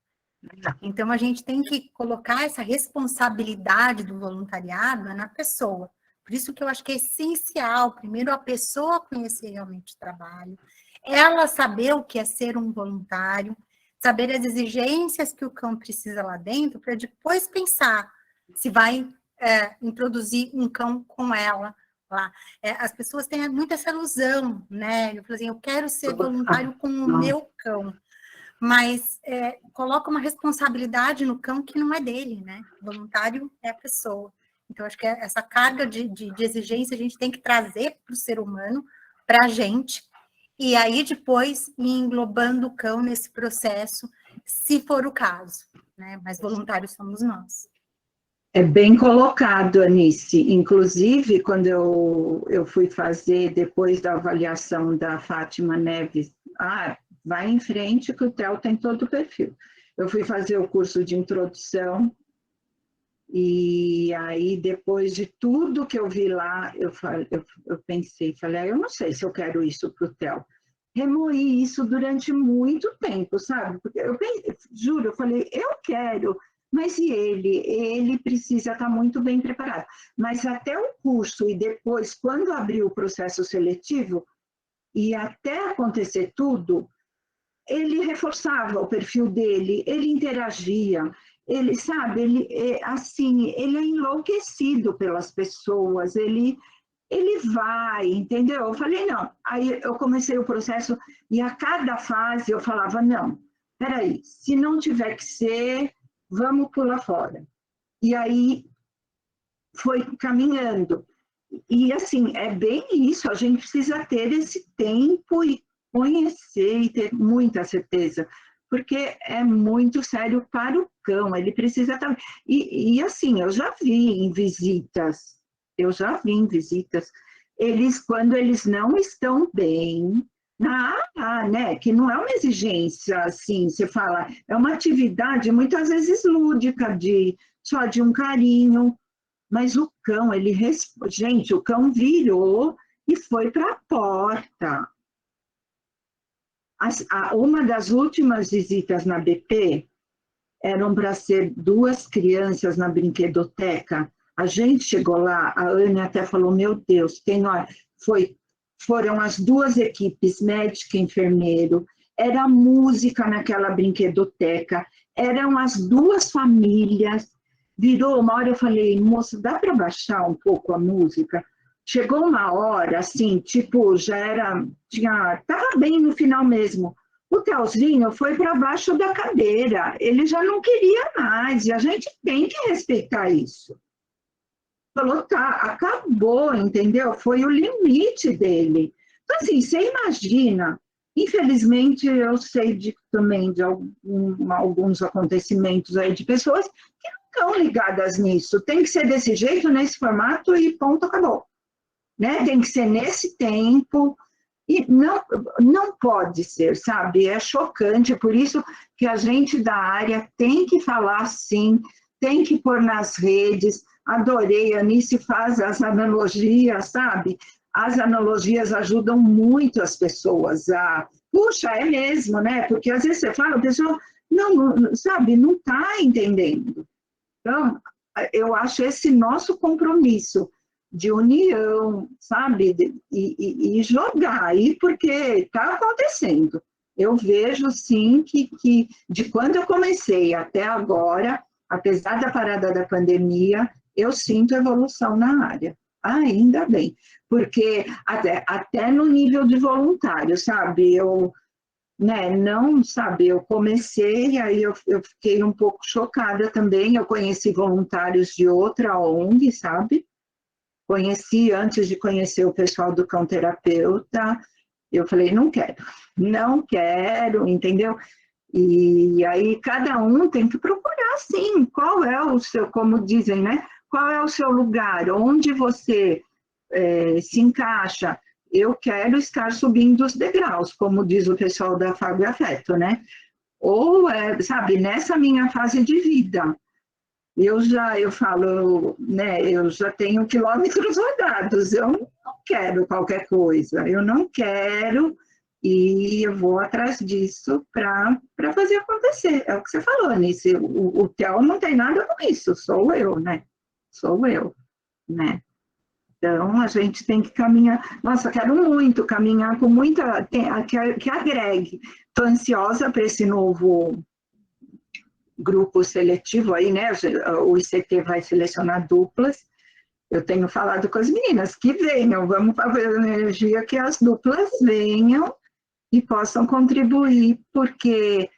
[SPEAKER 6] Então, a gente tem que colocar essa responsabilidade do voluntariado na pessoa. Por isso que eu acho que é essencial, primeiro, a pessoa conhecer realmente o trabalho, ela saber o que é ser um voluntário, saber as exigências que o cão precisa lá dentro, para depois pensar se vai introduzir um cão com ela lá. As pessoas têm muito essa ilusão, né? Eu falo assim, eu quero ser voluntário com o meu cão, mas coloca uma responsabilidade no cão que não é dele, né? O voluntário é a pessoa. Então, acho que essa carga de exigência a gente tem que trazer para o ser humano, para a gente, e aí depois ir englobando o cão nesse processo se for o caso, né? Mas voluntários somos nós.
[SPEAKER 1] É bem colocado, Anice. Inclusive, quando eu fui fazer, depois da avaliação da Fátima Neves, vai em frente que o Theo tem todo o perfil. Eu fui fazer o curso de introdução, e aí, depois de tudo que eu vi lá, eu pensei, eu não sei se eu quero isso para o Theo. Remoí isso durante muito tempo, sabe? Porque juro, eu falei, eu quero, mas e ele? Ele precisa estar muito bem preparado. Mas até o curso e depois, quando abriu o processo seletivo, e até acontecer tudo, ele reforçava o perfil dele, ele interagia, ele, sabe, ele é enlouquecido pelas pessoas, ele vai, entendeu? Eu falei, não. Aí eu comecei o processo e a cada fase eu falava, não, peraí, se não tiver que ser, vamos pular fora. E aí foi caminhando. E assim, é bem isso, a gente precisa ter esse tempo e conhecer e ter muita certeza, porque é muito sério para o cão, ele precisa estar... E assim, eu já vi em visitas, eles, quando eles não estão bem, né, que não é uma exigência, assim, você fala, é uma atividade muitas vezes lúdica, só de um carinho, mas o cão, gente, o cão virou e foi para a porta. Uma das últimas visitas na BP eram para ser 2 crianças na brinquedoteca. A gente chegou lá, a Anne até falou, meu Deus, foram as 2 equipes, médico e enfermeiro, era música naquela brinquedoteca, eram as 2 famílias. Virou uma hora, eu falei, moço, dá para baixar um pouco a música? Chegou uma hora, assim, tipo, estava bem no final mesmo. O Telzinho foi para baixo da cadeira, ele já não queria mais, e a gente tem que respeitar isso. Falou, tá, acabou, entendeu? Foi o limite dele. Então, assim, você imagina, infelizmente, eu sei também de alguns acontecimentos aí de pessoas que não estão ligadas nisso. Tem que ser desse jeito, nesse formato e ponto, acabou. Né? Tem que ser nesse tempo, e não pode ser, sabe? É chocante, por isso que a gente da área tem que falar sim, tem que pôr nas redes. Adorei, a Anice faz as analogias, sabe? As analogias ajudam muito as pessoas a... Puxa, é mesmo, né? Porque às vezes você fala, a pessoa não sabe, não está entendendo. Então, eu acho esse nosso compromisso de união, sabe? E jogar aí, porque está acontecendo. Eu vejo, sim, que de quando eu comecei até agora, apesar da parada da pandemia, eu sinto evolução na área. Ainda bem, porque até no nível de voluntário, sabe? Eu comecei, aí eu fiquei um pouco chocada também, eu conheci voluntários de outra ONG, sabe? Conheci antes de conhecer o pessoal do cão terapeuta, eu falei, não quero, entendeu? E aí cada um tem que procurar, sim, qual é o seu, como dizem, né? Qual é o seu lugar, onde você se encaixa. Eu quero estar subindo os degraus, como diz o pessoal da Fábio Afeto, né? Ou, sabe, nessa minha fase de vida, eu falo, né, eu já tenho quilômetros rodados, eu não quero qualquer coisa, eu não quero, e eu vou atrás disso para fazer acontecer. É o que você falou, Anice, o Theo não tem nada com isso, sou eu, né? Então, a gente tem que caminhar. Nossa, quero muito caminhar com muita... que agregue. Estou ansiosa para esse novo grupo seletivo aí, né? O ICT vai selecionar duplas. Eu tenho falado com as meninas que venham, vamos fazer energia que as duplas venham e possam contribuir, porque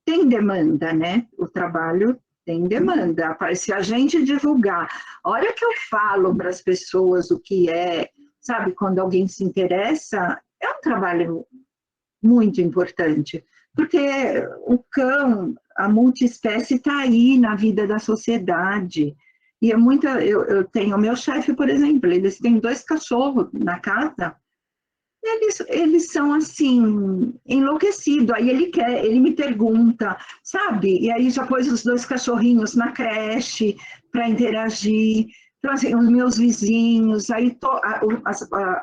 [SPEAKER 1] tem demanda, né? O trabalho tem demanda. Se a gente divulgar, a hora que eu falo para as pessoas o que é, sabe, quando alguém se interessa, é um trabalho muito importante. porque o cão, a multiespécie está aí na vida da sociedade. E eu tenho o meu chefe, por exemplo, eles têm 2 cachorros na casa, eles são assim, enlouquecidos. Aí ele me pergunta, sabe? E aí já pôs os 2 cachorrinhos na creche para interagir. Então, assim, os meus vizinhos, aí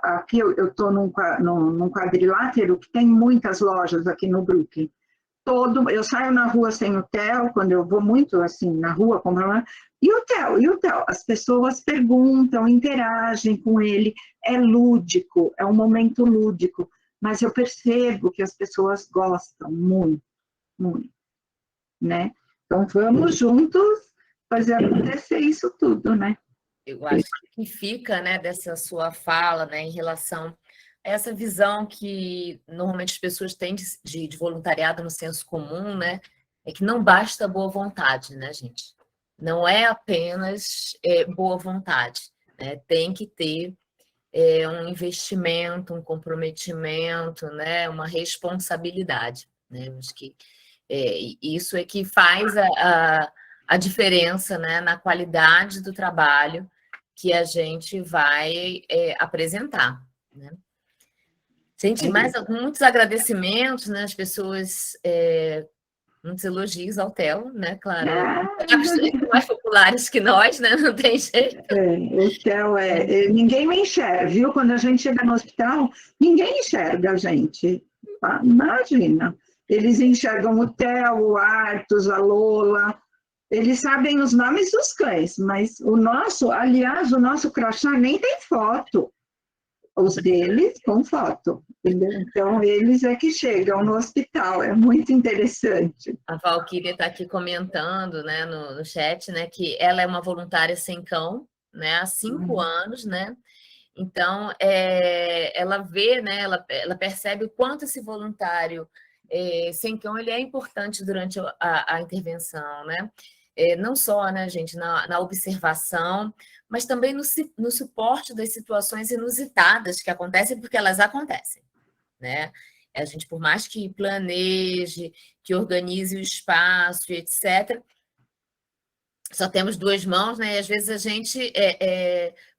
[SPEAKER 1] aqui eu estou num quadrilátero que tem muitas lojas aqui no Brooklyn. Eu saio na rua sem o Theo, quando eu vou muito assim na rua comprar, e o Theo, as pessoas perguntam, interagem com ele, é lúdico, é um momento lúdico, mas eu percebo que as pessoas gostam muito, muito, né? Então vamos juntos fazer acontecer isso tudo, né?
[SPEAKER 2] Eu acho que fica, né, dessa sua fala, né, em relação a essa visão que normalmente as pessoas têm de voluntariado no senso comum, né, é que não basta boa vontade, né, gente? Não é apenas boa vontade, né? Tem que ter um investimento, um comprometimento, né, uma responsabilidade, né? Acho que isso é que faz a diferença, né, na qualidade do trabalho que a gente vai apresentar, né? Gente, muitos agradecimentos, né? As pessoas, muitos elogios ao Theo, né? Claro, mais populares que nós, né? Não tem jeito.
[SPEAKER 1] O Theo ninguém me enxerga, viu? Quando a gente chega no hospital, ninguém enxerga a gente. Imagina. Eles enxergam o Theo, o Arthur, a Lola. Eles sabem os nomes dos cães, mas o nosso crachá nem tem foto. Os deles com foto, entendeu? Então, eles é que chegam no hospital, é muito interessante.
[SPEAKER 2] A Valquíria está aqui comentando, né, no chat, né, que ela é uma voluntária sem cão, né, há 5 anos, né? Então, ela vê, né, ela percebe o quanto esse voluntário sem cão ele é importante durante a intervenção, né? Não só, né, gente, na observação, mas também no suporte das situações inusitadas que acontecem, porque elas acontecem, né? A gente, por mais que planeje, que organize o espaço, etc., só temos 2 mãos, né? E às vezes a gente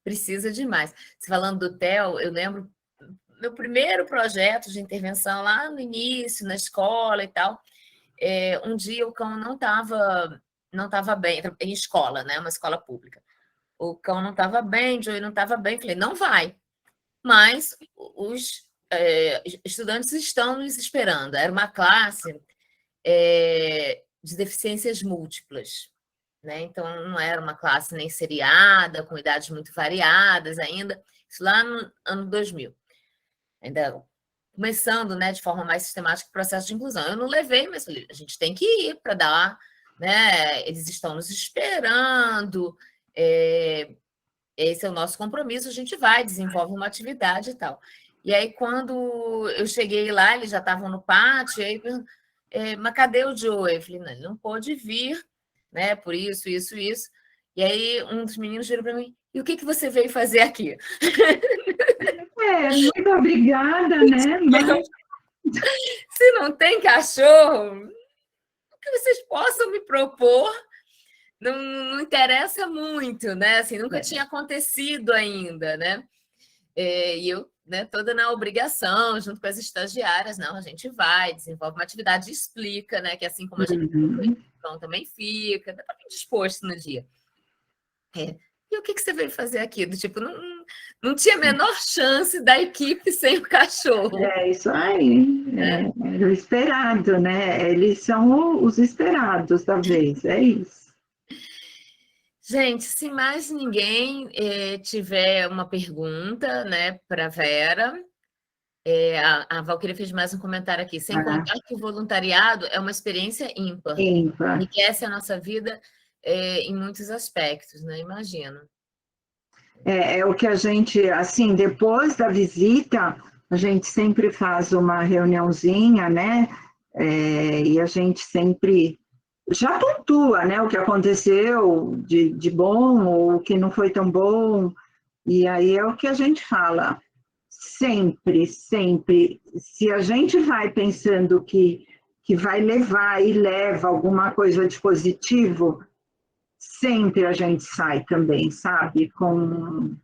[SPEAKER 2] precisa de mais. Falando do Theo, eu lembro meu primeiro projeto de intervenção lá no início, na escola e tal. Um dia o cão não estava bem, em escola, né? Uma escola pública. O cão não estava bem, Joey não estava bem. Falei, não vai. Mas os estudantes estão nos esperando. Era uma classe de deficiências múltiplas, né? Então, não era uma classe nem seriada, com idades muito variadas ainda. Isso lá no ano 2000. Ainda começando, né, de forma mais sistemática o processo de inclusão. Eu não levei, mas falei, a gente tem que ir para dar, né? Eles estão nos esperando, esse é o nosso compromisso, a gente vai, desenvolve uma atividade e tal. E aí, quando eu cheguei lá, eles já estavam no pátio, aí mas cadê o Joey? Eu falei, não, ele não pôde vir, né, por isso. E aí, um dos meninos virou para mim, e o que você veio fazer aqui?
[SPEAKER 1] Muito obrigada, né? Mas...
[SPEAKER 2] Se não tem cachorro, o que vocês possam me propor não interessa muito, né? Assim, nunca tinha acontecido ainda, né? E eu, né, toda na obrigação, junto com as estagiárias, não, a gente vai, desenvolve uma atividade, explica, né? Que assim como a gente então, também fica, tá bem disposto no dia. E o que você veio fazer aqui? Do tipo, não tinha a menor chance da equipe sem o cachorro.
[SPEAKER 1] Isso aí. É o esperado, né? Eles são os esperados da vez, é isso.
[SPEAKER 2] Gente, se mais ninguém tiver uma pergunta, né, para a Vera, a Valquíria fez mais um comentário aqui. Sem contar que o voluntariado é uma experiência ímpar. Enriquece a nossa vida em muitos aspectos, né? Imagino.
[SPEAKER 1] É o que a gente, assim, depois da visita, a gente sempre faz uma reuniãozinha, né? E a gente sempre já pontua, né? O que aconteceu de bom ou o que não foi tão bom. E aí é o que a gente fala. Sempre, se a gente vai pensando que que vai levar e leva alguma coisa de positivo, sempre a gente sai também, sabe? Com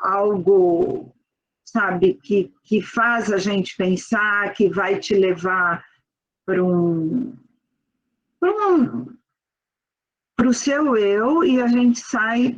[SPEAKER 1] algo, sabe, que faz a gente pensar, que vai te levar para o seu eu, e a gente sai,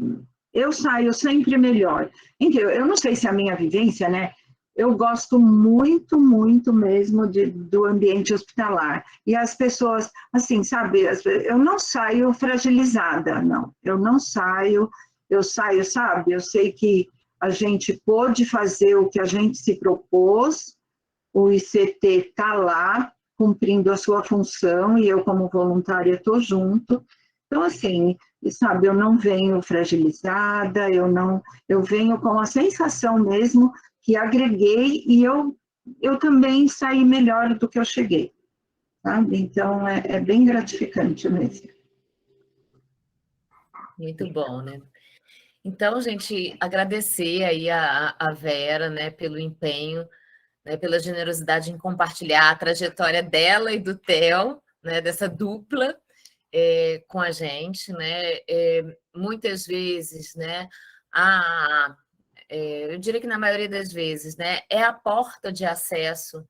[SPEAKER 1] eu saio sempre melhor. Então, eu não sei se a minha vivência, né? Eu gosto muito, muito mesmo do ambiente hospitalar. E as pessoas, assim, sabe, eu não saio fragilizada, não. Eu não saio, eu saio, sabe? Eu sei que a gente pôde fazer o que a gente se propôs, o ICT está lá, cumprindo a sua função, e eu, como voluntária, estou junto. Então, assim, sabe, eu não venho fragilizada, eu venho com a sensação mesmo que agreguei e eu também saí melhor do que eu cheguei, sabe? Então, é bem gratificante mesmo.
[SPEAKER 2] Muito bom, né? Então, gente, agradecer aí a Vera, né, pelo empenho, né, pela generosidade em compartilhar a trajetória dela e do Theo, né, dessa dupla com a gente, né? Muitas vezes, né, eu diria que na maioria das vezes, né, é a porta de acesso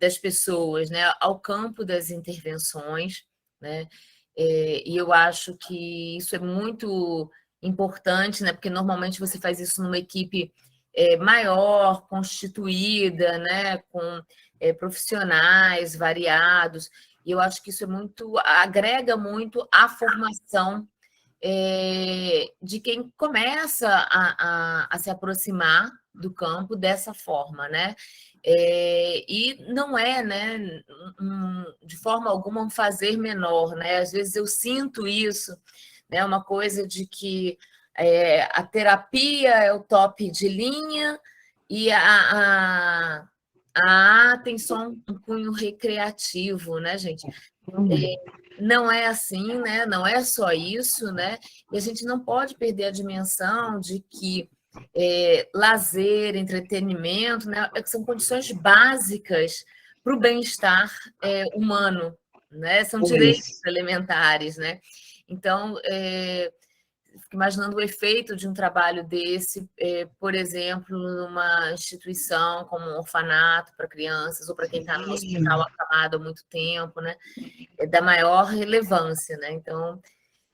[SPEAKER 2] das pessoas, né, ao campo das intervenções, né? E eu acho que isso é muito importante, né, porque normalmente você faz isso numa equipe maior, constituída, né, com profissionais variados, e eu acho que isso agrega muito à formação de quem começa a se aproximar do campo dessa forma, né? E não é, né, de forma alguma, um fazer menor, né? Às vezes eu sinto isso, né? Uma coisa de que a terapia é o top de linha e a tem só um cunho recreativo, né, gente? Não é assim, né? Não é só isso, né? E a gente não pode perder a dimensão de que lazer, entretenimento, né, são condições básicas para o bem-estar humano, né? São direitos elementares, né? Então, fico imaginando o efeito de um trabalho desse, por exemplo, numa instituição como um orfanato para crianças, ou para quem está no hospital acamado há muito tempo, né? É da maior relevância, né? Então,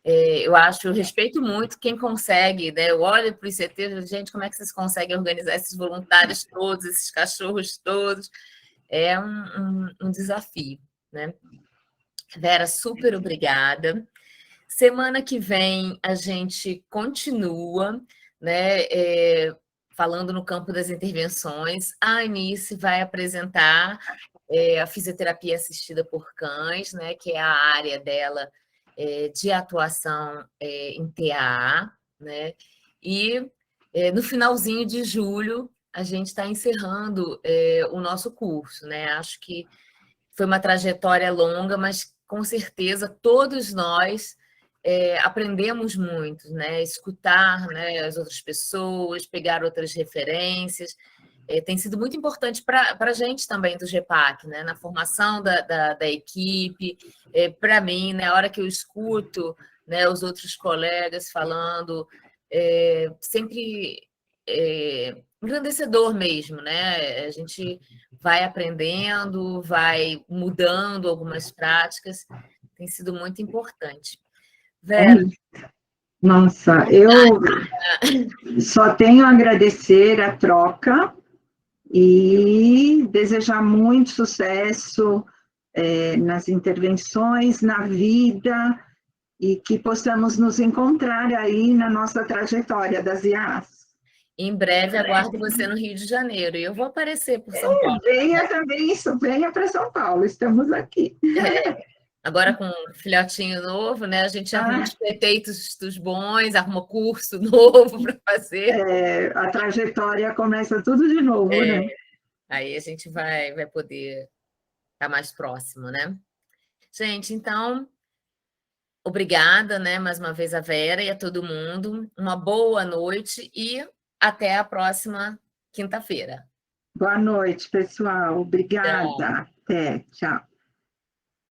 [SPEAKER 2] eu respeito muito quem consegue, né? Eu olho para o ICT e digo, gente, como é que vocês conseguem organizar esses voluntários todos, esses cachorros todos? É um desafio, né? Vera, super obrigada. Semana que vem a gente continua, né, falando no campo das intervenções. A Anice vai apresentar a fisioterapia assistida por cães, né, que é a área dela de atuação em TAA, né? E no finalzinho de julho a gente está encerrando o nosso curso, né? Acho que foi uma trajetória longa, mas com certeza todos nós aprendemos muito, né? Escutar, né, as outras pessoas, pegar outras referências. Tem sido muito importante para a gente também do GEPAC, né? Na formação da equipe. Para mim, na hora que eu escuto, né, os outros colegas falando, sempre engrandecedor mesmo, né? A gente vai aprendendo, vai mudando algumas práticas, tem sido muito importante. Vera.
[SPEAKER 1] Nossa, eu só tenho a agradecer a troca e desejar muito sucesso nas intervenções, na vida, e que possamos nos encontrar aí na nossa trajetória das IAs.
[SPEAKER 2] Em breve aguardo você no Rio de Janeiro e eu vou aparecer por São Paulo.
[SPEAKER 1] Venha também, venha para São Paulo, estamos aqui.
[SPEAKER 2] Agora com um filhotinho novo, né? A gente arruma os preteitos dos bons, arruma curso novo para fazer.
[SPEAKER 1] A trajetória começa tudo de novo, né?
[SPEAKER 2] Aí a gente vai poder estar mais próximo, né? Gente, então, obrigada, né? Mais uma vez a Vera e a todo mundo. Uma boa noite e até a próxima quinta-feira.
[SPEAKER 1] Boa noite, pessoal. Obrigada. Até, tchau.